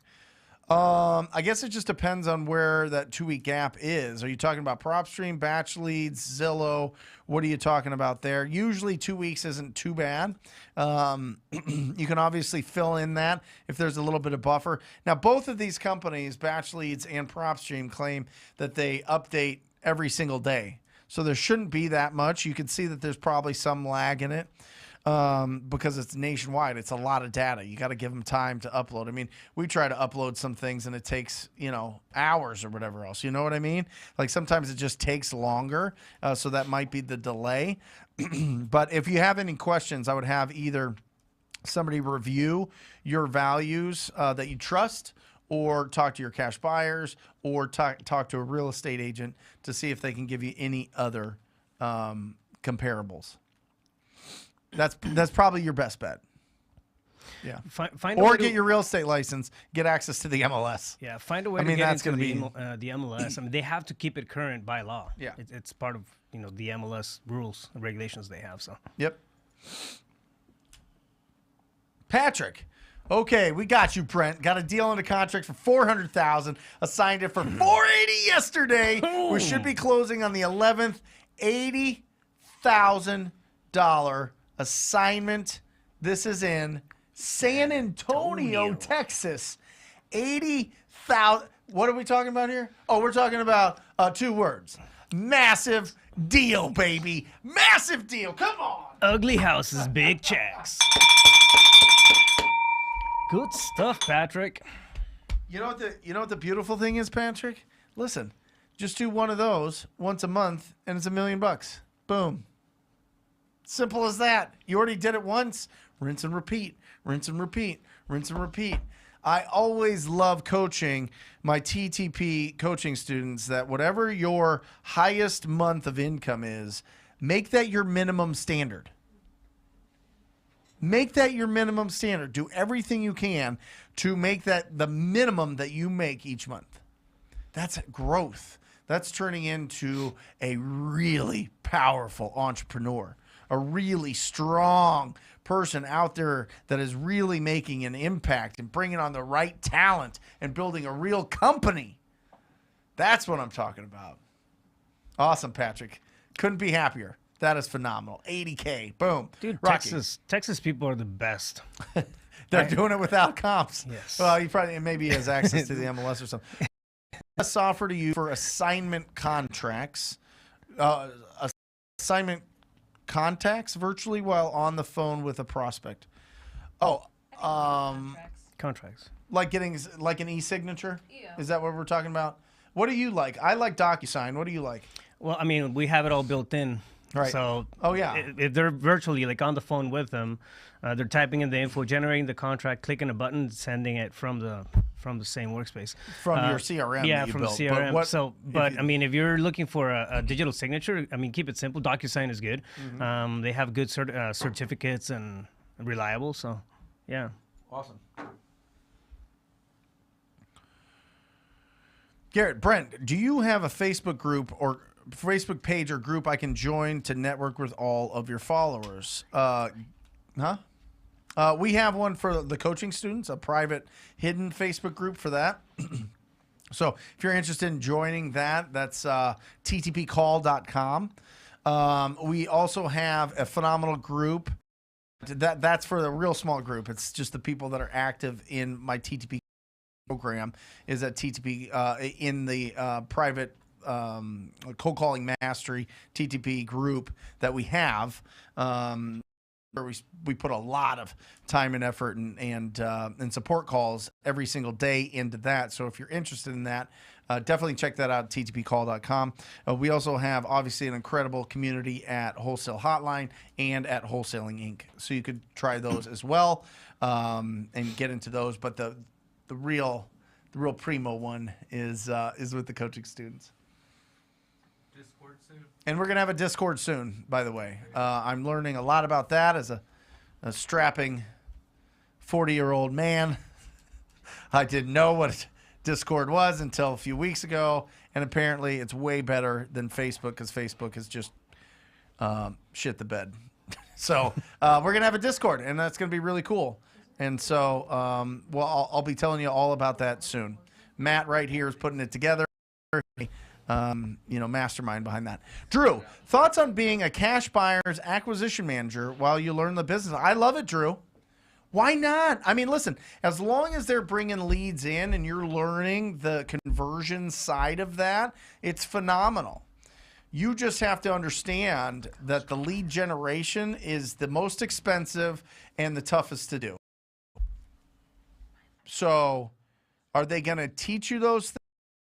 I guess it just depends on where that 2-week gap is. Are you talking about PropStream, Batch Leads, Zillow? What are you talking about there? Usually 2 weeks isn't too bad. You can obviously fill in that if there's a little bit of buffer. Now, both of these companies, Batch Leads and PropStream, claim that they update every single day. So there shouldn't be that much. You can see that there's probably some lag in it. Because it's nationwide. It's a lot of data. You got to give them time to upload. I mean, we try to upload some things and it takes, hours or whatever else. You know what I mean? Like sometimes it just takes longer. So that might be the delay. But if you have any questions, I would have either somebody review your values that you trust, or talk to your cash buyers, or talk to a real estate agent to see if they can give you any other comparables. That's probably your best bet. Yeah. Find or get your real estate license, get access to the MLS. Yeah, find a way to get that's into gonna the MLS. I mean, they have to keep it current by law. Yeah. It's part of the MLS rules and regulations they have. So. Yep. Patrick. Okay, we got you, Brent. Got a deal on the contract for $400,000. Assigned it for $480 yesterday. We should be closing on the 11th. $80,000 assignment. This is in San Antonio, Texas. 80,000. What are we talking about here? Oh, we're talking about 2 words. Massive deal, baby. Massive deal. Come on. Ugly houses, big checks. Good stuff, Patrick. You know what the beautiful thing is, Patrick? Listen, just do one of those once a month and it's $1 million. Boom. Simple as that. You already did it once. Rinse and repeat. Rinse and repeat. Rinse and repeat. I always love coaching my TTP coaching students that whatever your highest month of income is, make that your minimum standard. Make that your minimum standard. Do everything you can to make that the minimum that you make each month. That's growth. That's turning into a really powerful entrepreneur. A really strong person out there that is really making an impact and bringing on the right talent and building a real company. That's what I'm talking about. Awesome, Patrick. Couldn't be happier. That is phenomenal. $80K. Boom. Dude, Rocky. Texas people are the best. They're doing it without comps. Yes. Well, he probably maybe has access to the MLS or something. Let's offer to you for assignment contracts. Assignment contacts virtually while on the phone with a prospect. Contracts. Like getting like an e-signature? Yeah. Is that what we're talking about? What do you like? I like DocuSign. What do you like? Well, I mean, we have it all built in. Right. So, yeah. If they're virtually like on the phone with them, they're typing in the info, generating the contract, clicking a button, sending it from the same workspace. From your CRM. Yeah, that you from built. the CRM. But I mean, if you're looking for a digital signature, I mean, keep it simple. DocuSign is good. Mm-hmm. They have good certificates and reliable. So, yeah. Awesome. Garrett, Brent, do you have a Facebook group or Facebook page or group I can join to network with all of your followers? We have one for the coaching students, a private hidden Facebook group for that. So if you're interested in joining that, that's ttpcall.com. We also have a phenomenal group. That's for the real small group. It's just the people that are active in my TTP program is at TTP in the private cold calling mastery TTP group that we have, where we put a lot of time and effort and support calls every single day into that. So if you're interested in that, definitely check that out at ttpcall.com. We also have obviously an incredible community at Wholesale Hotline and at Wholesaling Inc. So you could try those as well and get into those. But the real primo one is with the coaching students. Discord soon. And we're going to have a Discord soon, by the way. I'm learning a lot about that as a strapping 40-year-old man. I didn't know what Discord was until a few weeks ago, and apparently it's way better than Facebook because Facebook is just shit the bed. So we're going to have a Discord, and that's going to be really cool. And so, well, I'll be telling you all about that soon. Matt right here is putting it together. Mastermind behind that. Drew, thoughts on being a cash buyer's acquisition manager while you learn the business? I love it, Drew. Why not? I mean, listen, as long as they're bringing leads in and you're learning the conversion side of that, it's phenomenal. You just have to understand that the lead generation is the most expensive and the toughest to do. So are they going to teach you those things?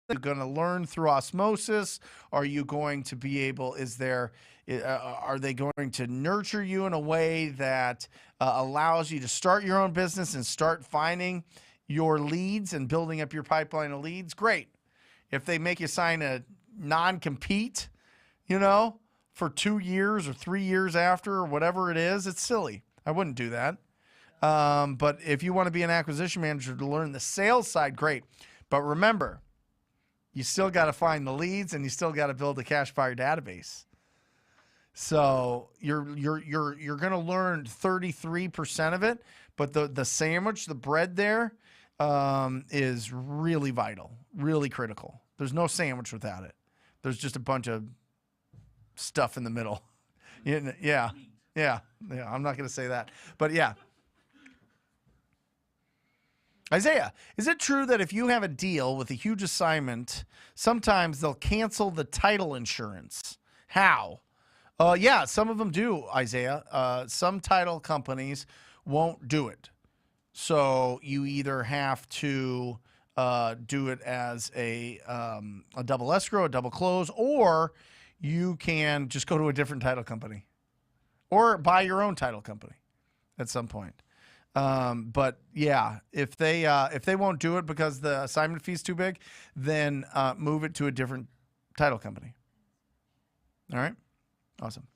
Are you going to learn through osmosis? Are you going to be able, are they going to nurture you in a way that allows you to start your own business and start finding your leads and building up your pipeline of leads? Great. If they make you sign a non-compete, for 2 years or 3 years after or whatever it is, it's silly. I wouldn't do that. But if you want to be an acquisition manager to learn the sales side, great. But remember, you still got to find the leads and you still got to build a cash buyer database. So you're going to learn 33% of it, but the sandwich, the bread there, is really vital, really critical. There's no sandwich without it. There's just a bunch of stuff in the middle. Yeah. I'm not going to say that, but yeah. Isaiah, is it true that if you have a deal with a huge assignment, sometimes they'll cancel the title insurance? How? Yeah, some of them do, Isaiah. Some title companies won't do it. So you either have to do it as a double escrow, a double close, or you can just go to a different title company or buy your own title company at some point. But yeah, if they won't do it because the assignment fee is too big, then move it to a different title company. All right. Awesome.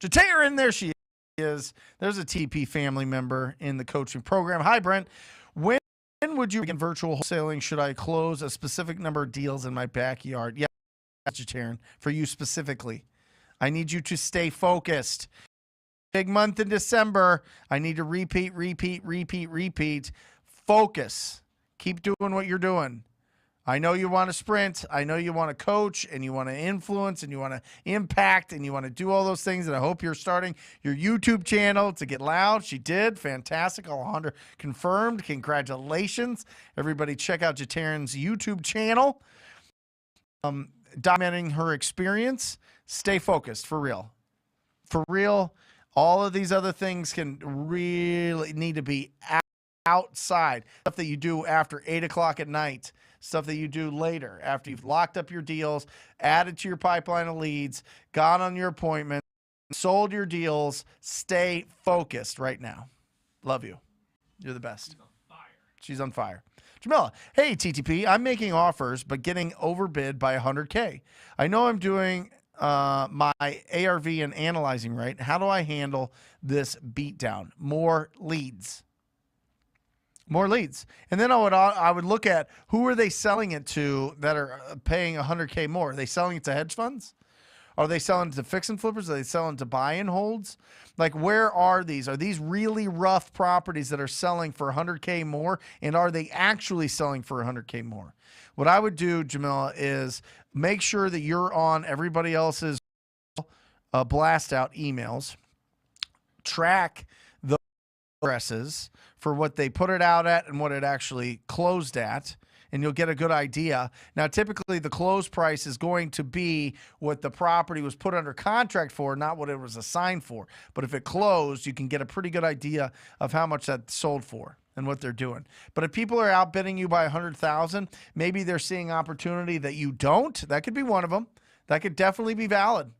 Jatarin, there she is. There's a TP family member in the coaching program. Hi, Brent. When would you begin virtual wholesaling? Should I close a specific number of deals in my backyard? Yeah, Jatarin, for you specifically. I need you to stay focused. Big month in December. I need to repeat. Focus. Keep doing what you're doing. I know you want to sprint. I know you want to coach and you want to influence and you want to impact and you want to do all those things. And I hope you're starting your YouTube channel to get loud. She did. Fantastic. Alejandra confirmed. Congratulations. Everybody check out Jatarin's YouTube channel. Documenting her experience. Stay focused for real. For real. All of these other things can really need to be outside. Stuff that you do after 8 o'clock at night, stuff that you do later after you've locked up your deals, added to your pipeline of leads, gone on your appointment, sold your deals. Stay focused right now. Love you. You're the best. She's on fire. Jamila, hey, TTP, I'm making offers, but getting overbid by 100K. I know I'm doing my ARV and analyzing right. How do I handle this beatdown? More leads. And then I would look at who are they selling it to that are paying 100K more? Are they selling it to hedge funds? Are they selling it to fix and flippers? Are they selling to buy and holds? Like, where are these? Are these really rough properties that are selling for 100K more? And are they actually selling for 100K more? What I would do, Jamila, is make sure that you're on everybody else's blast out emails. Track the addresses for what they put it out at and what it actually closed at, and you'll get a good idea. Now, typically the close price is going to be what the property was put under contract for, not what it was assigned for. But if it closed, you can get a pretty good idea of how much that sold for and what they're doing. But if people are outbidding you by 100,000, maybe they're seeing opportunity that you don't. That could be one of them. That could definitely be valid.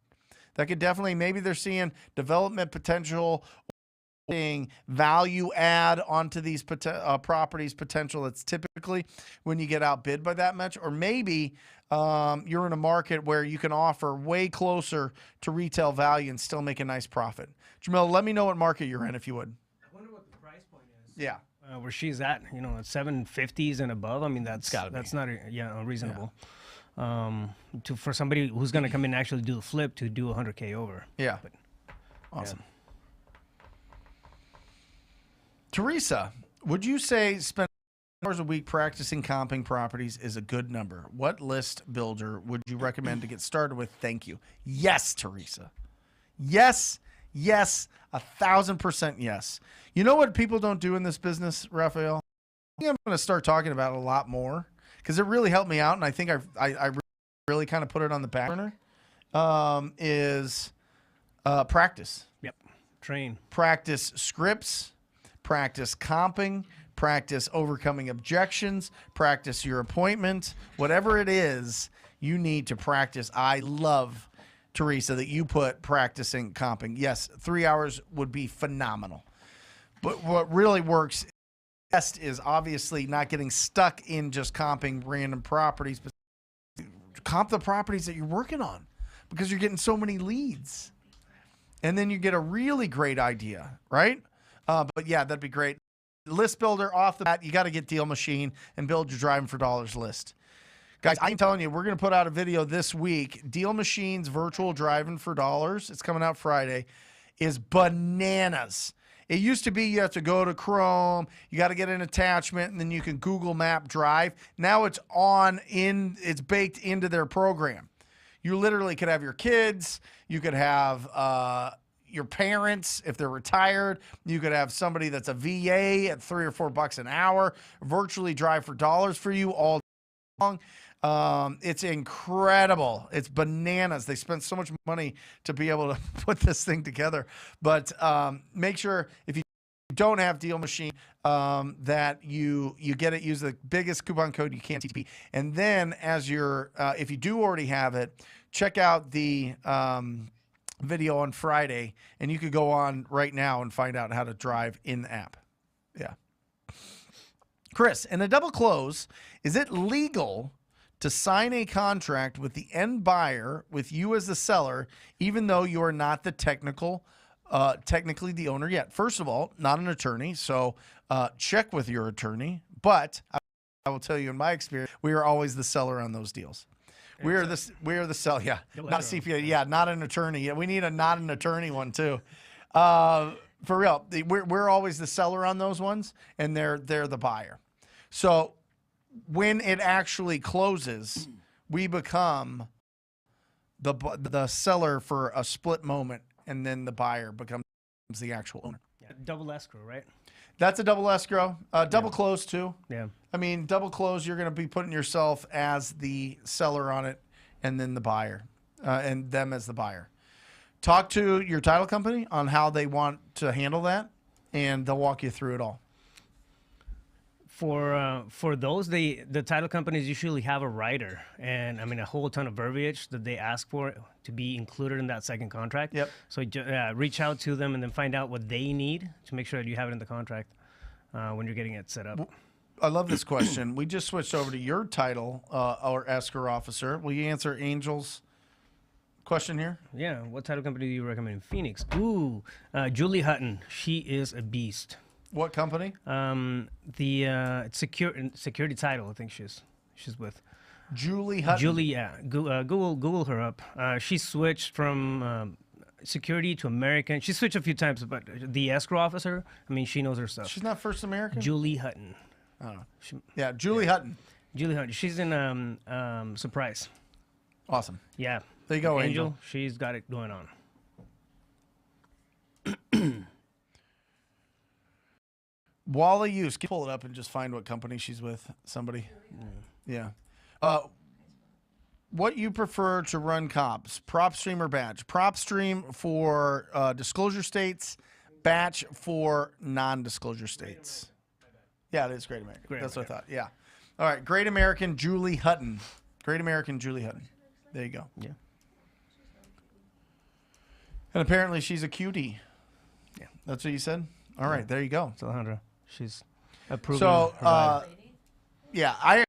Maybe they're seeing development potential, seeing value add onto these properties potential. That's typically when you get outbid by that much. Or maybe you're in a market where you can offer way closer to retail value and still make a nice profit. Jamil, let me know what market you're in if you would. I wonder what the price point is. Yeah. Where she's at, at 750s and above. I mean, that's not unreasonable. for somebody who's going to come in and actually do the flip to do 100K over. Yeah. But, Awesome. Teresa, would you say spend hours a week practicing comping properties is a good number? What list builder would you recommend to get started with? Thank you. Yes, Teresa. Yes, 1,000% yes. You know what people don't do in this business, Raphael? I think I'm going to start talking about it a lot more because it really helped me out, and I think I really kind of put it on the back burner, is practice. Yep. Train. Practice scripts, practice comping, practice overcoming objections, practice your appointment, whatever it is you need to practice. I love, Teresa, that you put practicing comping. Yes, 3 hours would be phenomenal. But what really works best is obviously not getting stuck in just comping random properties, but comp the properties that you're working on because you're getting so many leads. And then you get a really great idea, right? But yeah, that'd be great. List builder off the bat, you got to get Deal Machine and build your driving for dollars list. Guys, I'm telling you, we're going to put out a video this week. Deal Machine's virtual driving for dollars, it's coming out Friday, is bananas. It used to be you have to go to Chrome, you got to get an attachment, and then you can Google Map Drive. Now it's it's baked into their program. You literally could have your kids, you could have your parents if they're retired, you could have somebody that's a VA at $3 or $4 an hour, virtually drive for dollars for you all day long. It's incredible. It's bananas. They spent so much money to be able to put this thing together. But make sure if you don't have Deal Machine that you get it, use the biggest coupon code you can, TTP. And then as you're, if you do already have it, check out the video on Friday, and you could go on right now and find out how to drive in the app. Yeah. Chris, in a double close, is it legal to sign a contract with the end buyer with you as the seller, even though you are not the technically the owner yet? First of all, not an attorney, so check with your attorney. But I will tell you, in my experience, we are always the seller on those deals. We are the seller. Yeah, not a CPA. Yeah, not an attorney. Yeah, we need a not an attorney one too. For real, we're always the seller on those ones, and they're the buyer. So when it actually closes, we become the seller for a split moment, and then the buyer becomes the actual owner. Yeah. Double escrow, right? That's a double escrow. Double close too. Yeah. I mean, double close, you're going to be putting yourself as the seller on it, and then the buyer, and them as the buyer. Talk to your title company on how they want to handle that, and they'll walk you through it all. For those, the title companies usually have a rider, and I mean a whole ton of verbiage that they ask for to be included in that second contract. Yep. So reach out to them and then find out what they need to make sure that you have it in the contract when you're getting it set up. I love this question. We just switched over to your title or escrow officer. Will you answer Angel's question here? Yeah. What title company do you recommend in Phoenix? Ooh, Julie Hutton. She is a beast. What company? It's security title. I think she's with. Julie Hutton. Julie, yeah. Google her up. She switched from security to American. She switched a few times, but the escrow officer, I mean, she knows her stuff. She's not First American? Julie Hutton. I don't know. Yeah, Julie Hutton. Julie Hutton. She's in Surprise. Awesome. Yeah. There you go, Angel. She's got it going on. Wally Use. Can you pull it up and just find what company she's with? Somebody. Yeah. What you prefer to run comps? PropStream or Batch? PropStream for disclosure states, Batch for non-disclosure states. Yeah, it is Great American. That's what I thought. Yeah. All right. Great American Julie Hutton. Great American Julie Hutton. There you go. Yeah. And apparently she's a QD. Yeah. That's what you said? All right. There you go. It's Alejandra. She's approved. So, yeah,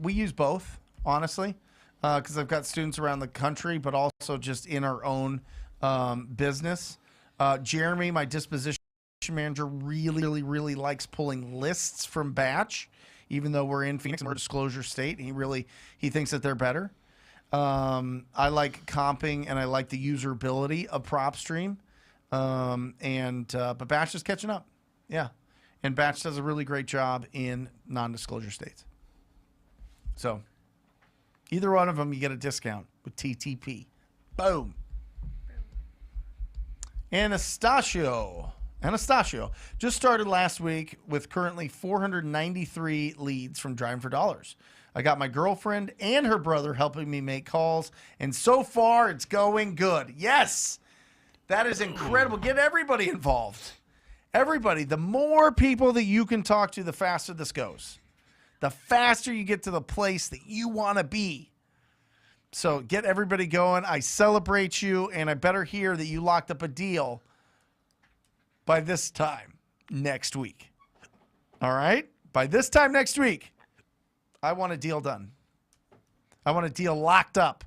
we use both, honestly, because I've got students around the country, but also just in our own business. Jeremy, my disposition manager, really likes pulling lists from Batch even though we're in Phoenix and we're a disclosure state. He thinks that they're better. I like comping and I like the usability of PropStream. But Batch is catching up. Yeah. And Batch does a really great job in non-disclosure states. So either one of them, you get a discount with TTP. Boom. Anastasio just started last week with currently 493 leads from Driving for Dollars. I got my girlfriend and her brother helping me make calls, and so far it's going good. Yes, that is incredible. Get everybody involved. Everybody. The more people that you can talk to, the faster this goes. The faster you get to the place that you want to be. So get everybody going. I celebrate you, and I better hear that you locked up a deal by this time next week. All right? By this time next week, I want a deal done. I want a deal locked up.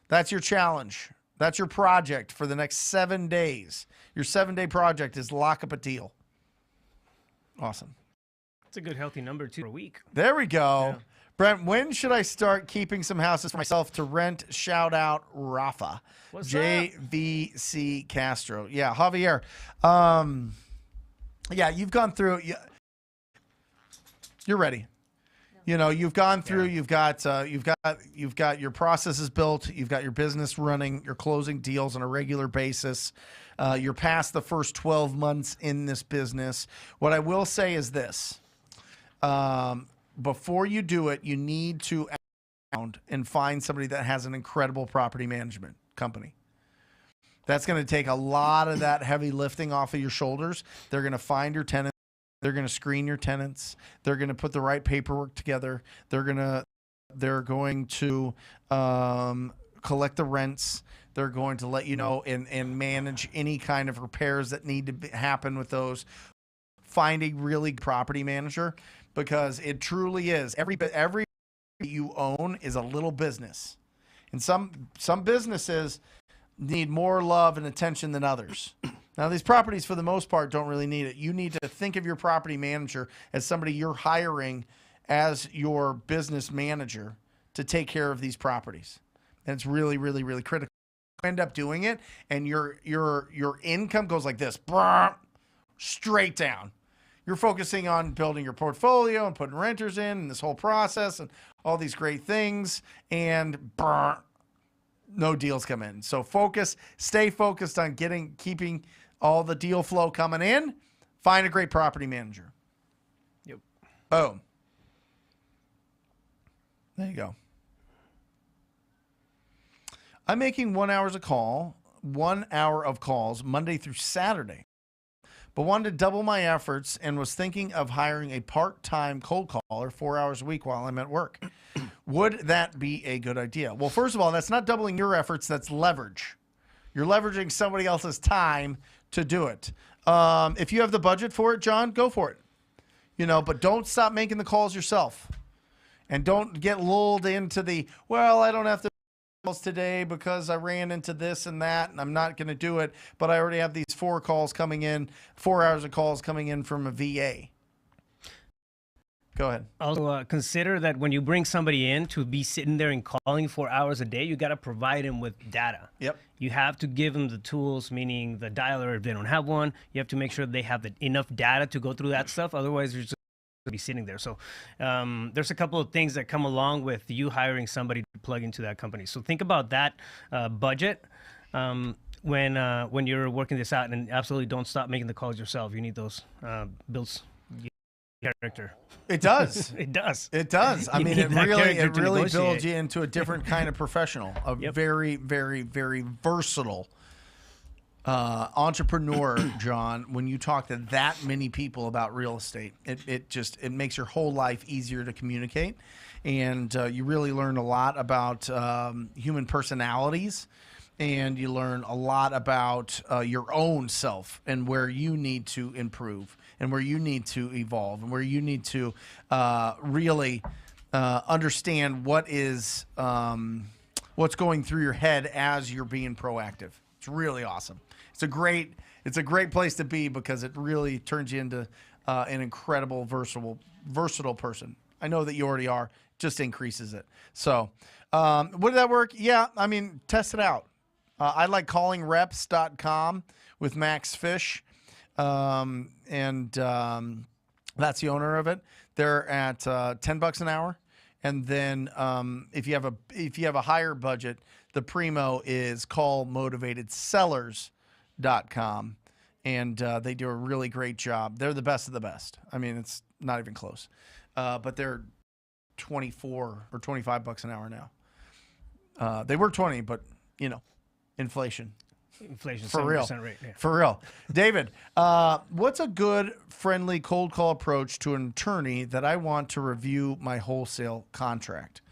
That's your challenge. That's your project for the next 7 days. Your 7-day project is lock up a deal. Awesome. It's a good healthy number too for a week. There we go. Yeah. Brent, when should I start keeping some houses for myself to rent? Shout out Rafa. What's JVC Castro. Yeah, Javier. Yeah, you've gone through. You're ready. You know, you've gone through. You've got your processes built. You've got your business running. You're closing deals on a regular basis. You're past the first 12 months in this business. What I will say is this. Before you do it, you need to around and find somebody that has an incredible property management company. That's going to take a lot of that heavy lifting off of your shoulders. They're going to find your tenants. They're going to screen your tenants. They're going to put the right paperwork together. They're going to collect the rents. They're going to let you know and manage any kind of repairs that need to happen with those. Find a really good property manager, because it truly is. Every you own is a little business. And some businesses need more love and attention than others. Now, these properties, for the most part, don't really need it. You need to think of your property manager as somebody you're hiring as your business manager to take care of these properties. And it's really, really, really critical. You end up doing it, and your income goes like this, straight down. You're focusing on building your portfolio and putting renters in and this whole process and all these great things, and no deals come in. So stay focused on keeping all the deal flow coming in. Find a great property manager. Yep. Boom. There you go. I'm making 1 hour of calls Monday through Saturday, but wanted to double my efforts and was thinking of hiring a part-time cold caller 4 hours a week while I'm at work. Would that be a good idea? Well, first of all, that's not doubling your efforts. That's leverage. You're leveraging somebody else's time to do it. If you have the budget for it, John, go for it. But don't stop making the calls yourself. And don't get lulled into I don't have to today because I ran into this and that, and I'm not going to do it, but I already have these 4 hours of calls coming in from a VA. Go ahead. Also, consider that when you bring somebody in to be sitting there and calling 4 hours a day, you got to provide them with data. Yep. You have to give them the tools, meaning the dialer if they don't have one. You have to make sure they have enough data to go through that stuff. Otherwise, you're just be sitting there. So there's a couple of things that come along with you hiring somebody to plug into that company. So think about that budget when you're working this out, and absolutely don't stop making the calls yourself. You need those builds character. It does. It does. It does. I mean, it really builds you into a different kind of professional, a very, very, very versatile entrepreneur, John. When you talk to that many people about real estate, it makes your whole life easier to communicate, and you really learn a lot about human personalities, and you learn a lot about your own self and where you need to improve and where you need to evolve and where you need to really understand what's going through your head as you're being proactive. It's really awesome. It's a great place to be, because it really turns you into an incredible versatile person. I know that you already are. Just increases it. So, would that work? Yeah, I mean, test it out. I like callingreps.com with Max Fish. That's the owner of it. They're at $10 an hour. And then if you have a higher budget, the primo is callmotivatedsellers.com. And they do a really great job. They're the best of the best. I mean, it's not even close. But they're 24 or $25 an hour now. They were 20, but inflation. Inflation, For real. 7% rate. Yeah. For real. David, what's a good, friendly cold call approach to an attorney that I want to review my wholesale contract?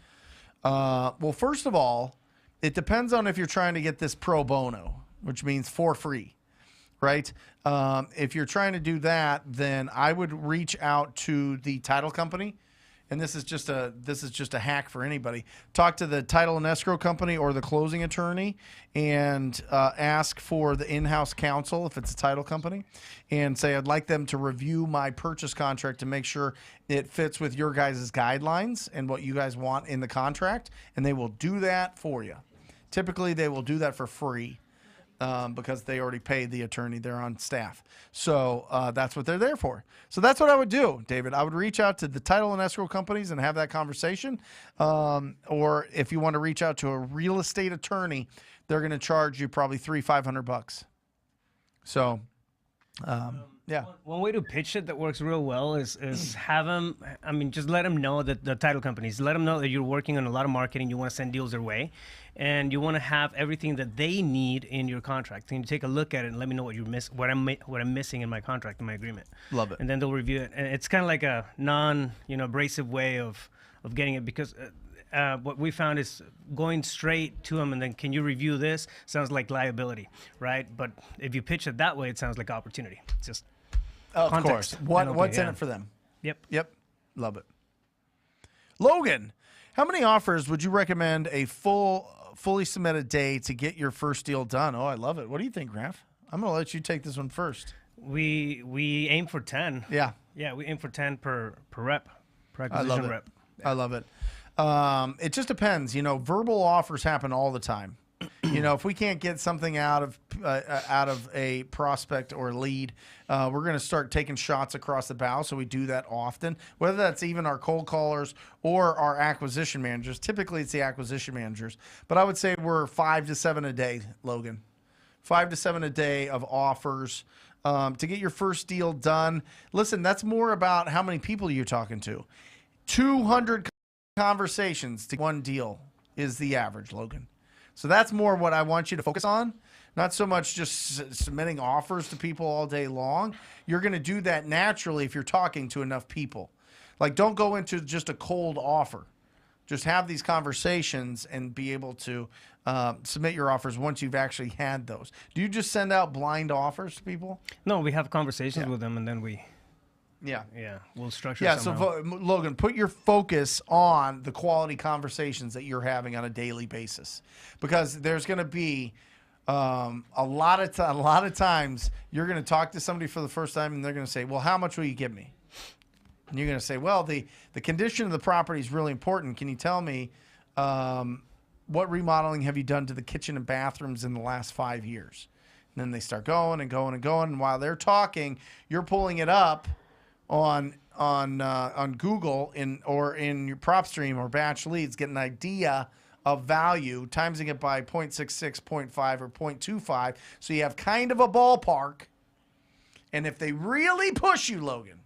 Well, first of all, it depends on if you're trying to get this pro bono, which means for free, right? If you're trying to do that, then I would reach out to the title company. And this is just a hack for anybody. Talk to the title and escrow company or the closing attorney and ask for the in-house counsel if it's a title company, and say I'd like them to review my purchase contract to make sure it fits with your guys' guidelines and what you guys want in the contract, and they will do that for you. Typically, they will do that for free. Because they already paid the attorney. They're on staff. So that's what they're there for. So that's what I would do, David. I would reach out to the title and escrow companies and have that conversation. Or if you want to reach out to a real estate attorney, they're going to charge you probably $500. So, yeah. One way to pitch it that works real well is have them, just let them know that the title companies, let them know that you're working on a lot of marketing, you want to send deals their way, and you want to have everything that they need in your contract. And you take a look at it and let me know what what I'm missing in my contract, in my agreement. Love it. And then they'll review it. And it's kind of like a abrasive way of getting it, because what we found is going straight to them and then, can you review this? Sounds like liability, right? But if you pitch it that way, it sounds like opportunity. It's just of context. course. What's in it for them? Yep. Love it. Logan, how many offers would you recommend a fully submitted day to get your first deal done? Oh, I love it. What do you think, Raph? I'm going to let you take this one first. We aim for 10. Yeah. Yeah, we aim for 10 per rep, per I acquisition love it. rep. I love it. It just depends. Verbal offers happen all the time. If we can't get something out of a prospect or lead, we're going to start taking shots across the bow. So we do that often, whether that's even our cold callers or our acquisition managers. Typically, it's the acquisition managers. But I would say we're 5 to 7 a day, Logan. 5 to 7 a day of offers to get your first deal done. Listen, that's more about how many people you're talking to. 200 conversations to one deal is the average, Logan. So that's more what I want you to focus on. Not so much just submitting offers to people all day long. You're going to do that naturally if you're talking to enough people. Like, don't go into just a cold offer. Just have these conversations and be able to submit your offers once you've actually had those. Do you just send out blind offers to people? No, we have conversations with them, and then we'll structure it somehow. So Logan, put your focus on the quality conversations that you're having on a daily basis, because there's going to be a lot of times you're going to talk to somebody for the first time and they're going to say, well, how much will you give me? And you're going to say, well, the condition of the property is really important. Can you tell me what remodeling have you done to the kitchen and bathrooms in the last 5 years? And then they start going and going and going. And while they're talking, you're pulling it up on Google or in your PropStream or Batch Leads, get an idea of value, timesing it by 0.66, 0.5, or 0.25, so you have kind of a ballpark. And if they really push you, Logan,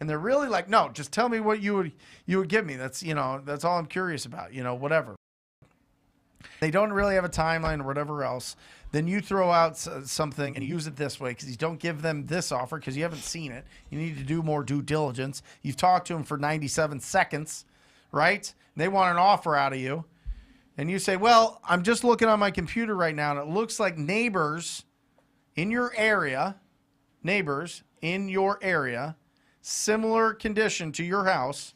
and they're really like, no, just tell me what you would give me. That's that's all I'm curious about. Whatever. They don't really have a timeline or whatever else. Then you throw out something and use it this way, because you don't give them this offer because you haven't seen it. You need to do more due diligence. You've talked to them for 97 seconds, right? They want an offer out of you. And you say, well, I'm just looking on my computer right now, and it looks like neighbors in your area, similar condition to your house,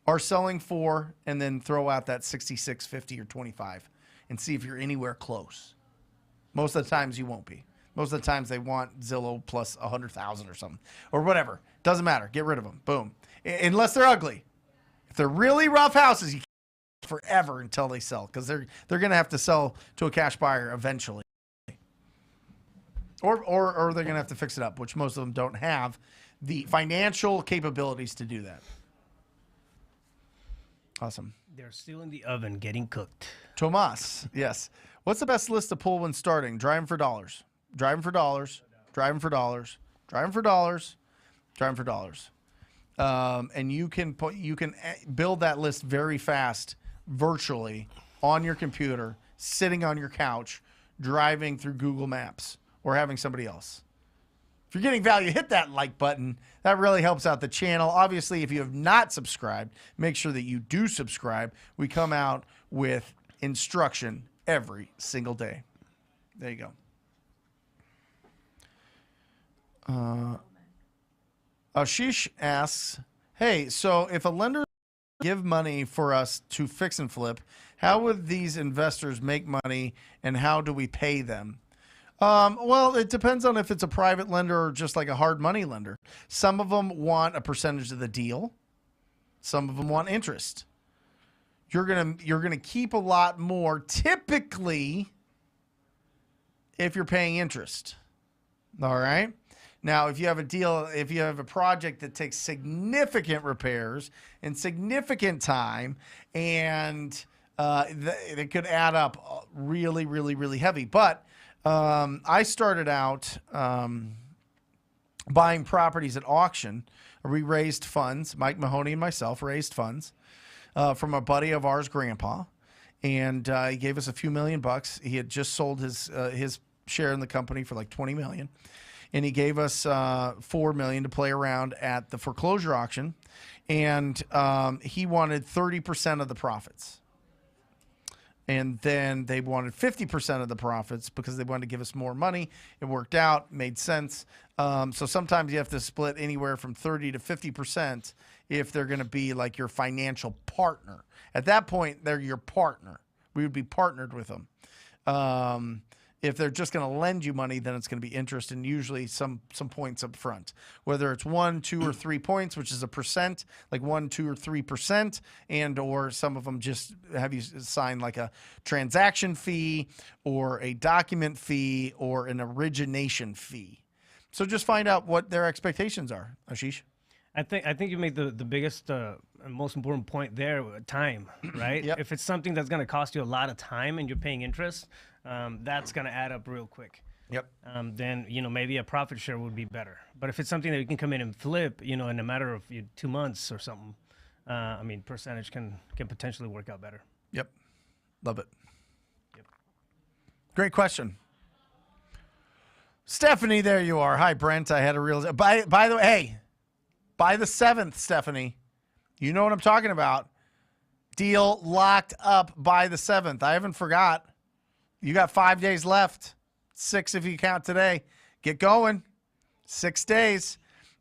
are selling for, and then throw out that 66, 50, or 25 and see if you're anywhere close. Most of the times you won't be. Most of the times they want Zillow plus 100,000 or something or whatever. Doesn't matter. Get rid of them. Boom. Unless they're ugly. they're really rough houses, you can't forever until they sell, because they're going to have to sell to a cash buyer eventually. Or they're going to have to fix it up, which most of them don't have the financial capabilities to do that. Awesome. They're still in the oven getting cooked. Tomas, yes. What's the best list to pull when starting? Driving for dollars. Driving for dollars. Driving for dollars. Driving for dollars. Driving for dollars. And you can build that list very fast, virtually, on your computer, sitting on your couch, driving through Google Maps, or having somebody else. If you're getting value, hit that like button. That really helps out the channel. Obviously, if you have not subscribed, make sure that you do subscribe. We come out with instruction every single day. There you go. Ashish asks, hey, so if a lender give money for us to fix and flip, how would these investors make money, and how do we pay them? Well, it depends on if it's a private lender or just like a hard money lender. Some of them want a percentage of the deal. Some of them want interest. You're gonna keep a lot more typically if you're paying interest. All right. Now, if you have a project that takes significant repairs and significant time, and it could add up really, really, really heavy. But I started out buying properties at auction. We raised funds. Mike Mahoney and myself raised funds from a buddy of ours, Grandpa, and he gave us a few $1,000,000. He had just sold his share in the company for like $20 million, and he gave us $4 million to play around at the foreclosure auction, and he wanted 30% of the profits. And then they wanted 50% of the profits because they wanted to give us more money. It worked out, made sense. So sometimes you have to split anywhere from 30 to 50% if they're going to be like your financial partner. At that point, they're your partner. We would be partnered with them. If they're just going to lend you money, then it's going to be interest, and usually some points up front. Whether it's 1, 2, or 3 points, which is a percent, like 1, 2, or 3%, and or some of them just have you sign like a transaction fee or a document fee or an origination fee. So just find out what their expectations are, Ashish. I think you made the biggest and most important point there, time, right? Yep. If it's something that's going to cost you a lot of time and you're paying interest, that's going to add up real quick. Yep. Then, maybe a profit share would be better. But if it's something that you can come in and flip, in a matter of 2 months or something, percentage can potentially work out better. Yep. Love it. Yep. Great question. Stephanie, there you are. Hi, Brent. I had a real... By the way, hey, by the 7th, Stephanie, you know what I'm talking about. Deal locked up by the 7th. I haven't forgot. You got 5 days left. 6 if you count today. Get going. 6 days.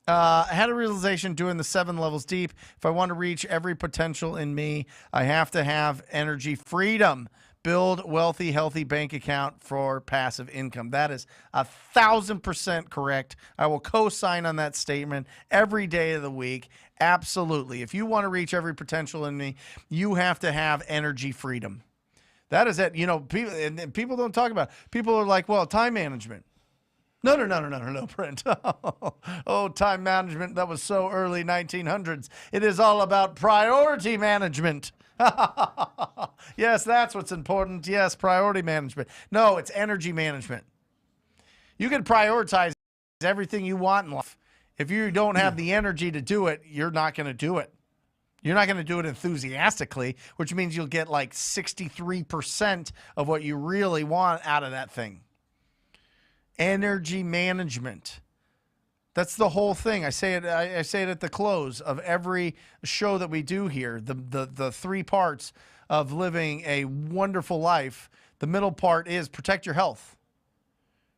I had a realization doing the 7 levels deep. If I want to reach every potential in me, I have to have energy freedom. Build wealthy, healthy bank account for passive income. That is 1,000% correct. I will co-sign on that statement every day of the week. Absolutely. If you want to reach every potential in me, you have to have energy freedom. That is it. People don't talk about it. People are like, well, time management. No, Brent. Oh, time management. That was so early 1900s. It is all about priority management. Yes, that's what's important. Yes, priority management. No, it's energy management. You can prioritize everything you want in life. If you don't have the energy to do it, you're not going to do it. You're not going to do it enthusiastically, which means you'll get like 63% of what you really want out of that thing. Energy management. That's the whole thing. I say it at the close of every show that we do here. The 3 parts of living a wonderful life. The middle part is protect your health.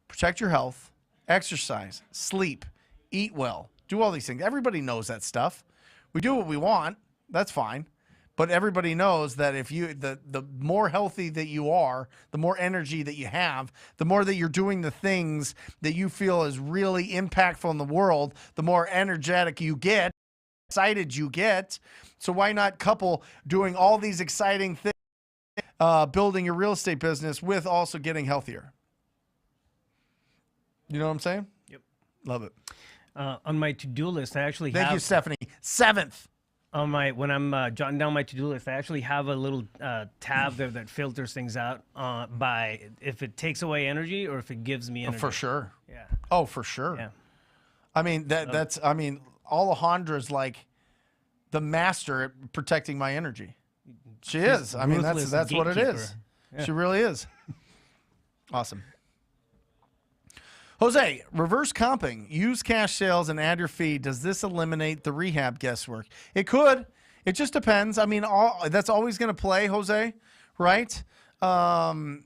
Protect your health, exercise, sleep, eat well, do all these things. Everybody knows that stuff. We do what we want. That's fine. But everybody knows that if you the more healthy that you are, the more energy that you have, the more that you're doing the things that you feel is really impactful in the world, the more energetic you get. excited you get. So why not couple doing all these exciting things, building your real estate business with also getting healthier? You know what I'm saying? Yep. Love it. On my to-do list, I actually Thank have you, Stephanie. 7th. on my when I'm jotting down my to-do list, I actually have a little tab there that filters things out by if it takes away energy or if it gives me energy. For sure. Yeah. Oh, for sure. Yeah. I mean, Alejandra's like the master at protecting my energy. She is. I mean, ruthless that's what it is. gatekeeper. Yeah. She really is. Awesome. Jose, reverse comping. Use cash sales and add your fee. Does this eliminate the rehab guesswork? It could. It just depends. I mean, that's always going to play, Jose, right? Not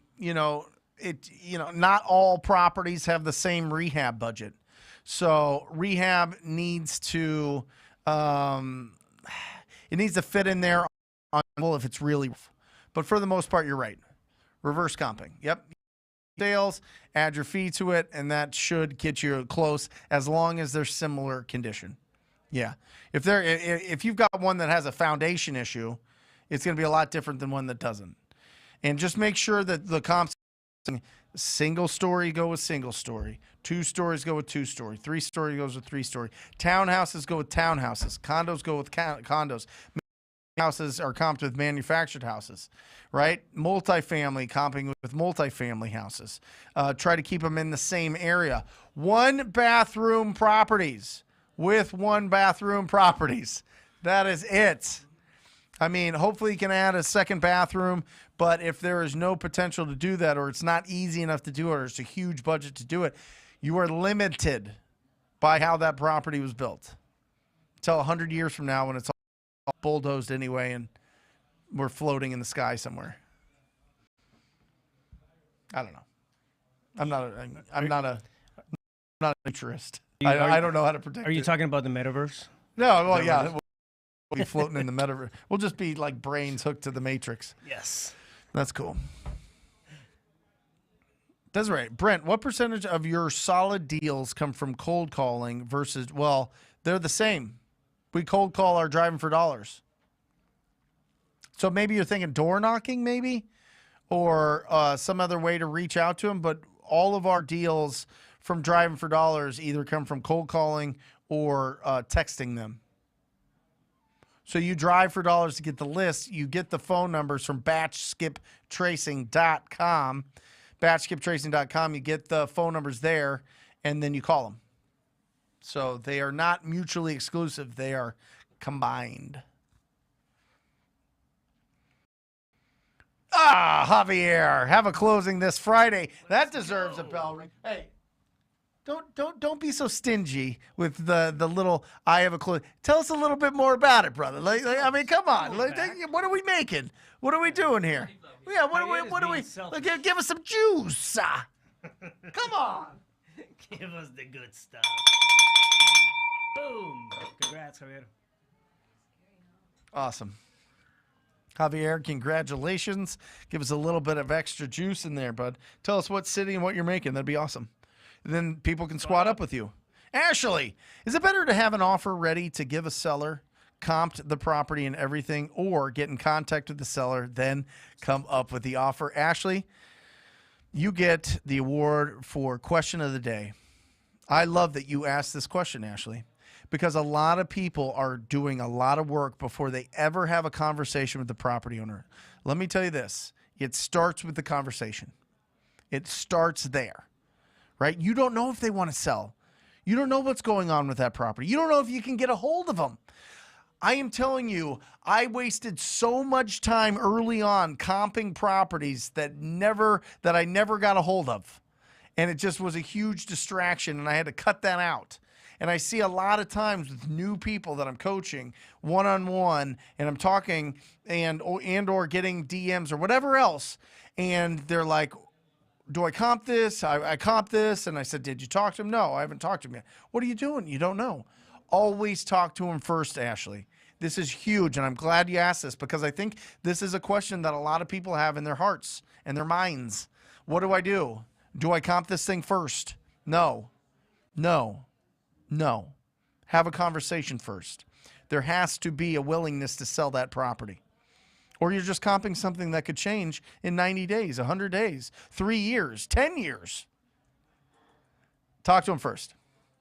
all properties have the same rehab budget. So rehab needs to fit in there if it's really, but for the most part, you're right. Reverse comping. Yep. Sales, add your fee to it, and that should get you close as long as they're similar condition. Yeah. If you've got one that has a foundation issue, it's going to be a lot different than one that doesn't. And just make sure that the comps, single story go with single story, 2 stories go with 2 story, 3 story goes with 3 story, townhouses go with townhouses, condos go with condos. Houses are comped with manufactured houses, right? Multifamily comping with multifamily houses. Try to keep them in the same area. 1 bathroom properties with 1 bathroom properties. That is it. I mean, hopefully you can add a second bathroom, but if there is no potential to do that, or it's not easy enough to do it, or it's a huge budget to do it, you are limited by how that property was built. Until 100 years from now when it's all bulldozed anyway and we're floating in the sky somewhere. I don't know. I'm not a futurist. I don't know how to predict. Are you it. talking about the metaverse? No, well, yeah. We'll be floating in the metaverse. We'll just be like brains hooked to the Matrix. Yes. That's cool. That's right. Brent, what percentage of your solid deals come from cold calling versus, well, they're the same. We cold call our driving for dollars. So maybe you're thinking door knocking, maybe, or some other way to reach out to them. But all of our deals from driving for dollars either come from cold calling or texting them. So you drive for dollars to get the list. You get the phone numbers from batchskiptracing.com. Batchskiptracing.com. You get the phone numbers there, and then you call them. So they are not mutually exclusive. They are combined. Javier, have a closing this Friday. That deserves a bell ring. Hey, don't be so stingy with the little I have a closing. Tell us a little bit more about it, brother. I mean, come on. What are we making? What are we doing here? Yeah, what are we? Give us some juice. Come on. Give us the good stuff. Boom. Congrats, Javier. Awesome. Javier, congratulations. Give us a little bit of extra juice in there, bud. Tell us what city and what you're making. That'd be awesome. And then people can squat up with you. Ashley, is it better to have an offer ready to give a seller, comped the property and everything, or get in contact with the seller, then come up with the offer? Ashley, you get the award for question of the day. I love that you asked this question, Ashley, because a lot of people are doing a lot of work before they ever have a conversation with the property owner. Let me tell you this. It starts with the conversation. It starts there, right? You don't know if they want to sell. You don't know what's going on with that property. You don't know if you can get a hold of them. I am telling you, I wasted so much time early on comping properties that I never got a hold of. And it just was a huge distraction, and I had to cut that out. And I see a lot of times with new people that I'm coaching one-on-one, and I'm talking and or getting DMs or whatever else, and they're like, do I comp this? I comp this. And I said, did you talk to him? No, I haven't talked to him yet. What are you doing? You don't know. Always talk to him first, Ashley. This is huge, and I'm glad you asked this because I think this is a question that a lot of people have in their hearts and their minds. What do I do? Do I comp this thing first? No. Have a conversation first. there has to be a willingness to sell that property. Or you're just comping something that could change in 90 days, 100 days, 3 years, 10 years. Talk to him first.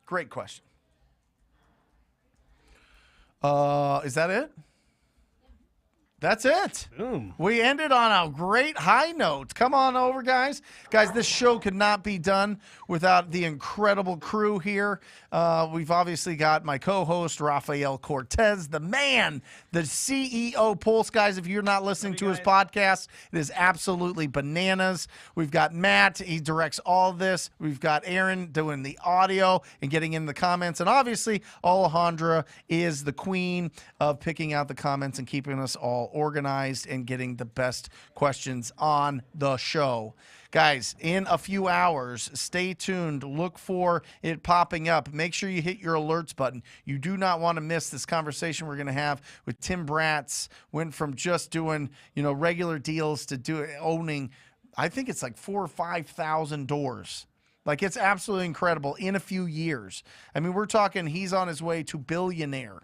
Great question. Is that it? That's it. Boom. We ended on a great high note. Come on over, guys. Guys, this show could not be done without the incredible crew here. We've obviously got my co-host, Rafael Cortez, the man, the CEO Pulse. Guys, if you're not listening to his podcast, it is absolutely bananas. We've got Matt. He directs all this. We've got Aaron doing the audio and getting in the comments. And obviously, Alejandra is the queen of picking out the comments and keeping us all organized and getting the best questions on the show. Guys, in a few hours, stay tuned. Look for it popping up. Make sure you hit your alerts button. You do not want to miss this conversation we're going to have with Tim Bratz. Went from just doing, regular deals to owning, I think it's like 4,000 or 5,000 doors. Like, it's absolutely incredible in a few years. I mean, we're talking he's on his way to billionaire.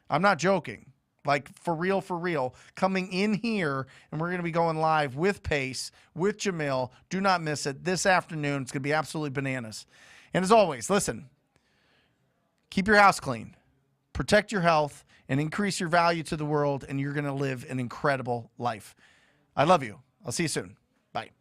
I'm not joking. Like, for real, coming in here, and we're going to be going live with Pace, with Jamil. Do not miss it this afternoon. It's going to be absolutely bananas. And as always, listen, keep your house clean, protect your health, and increase your value to the world, and you're going to live an incredible life. I love you. I'll see you soon. Bye.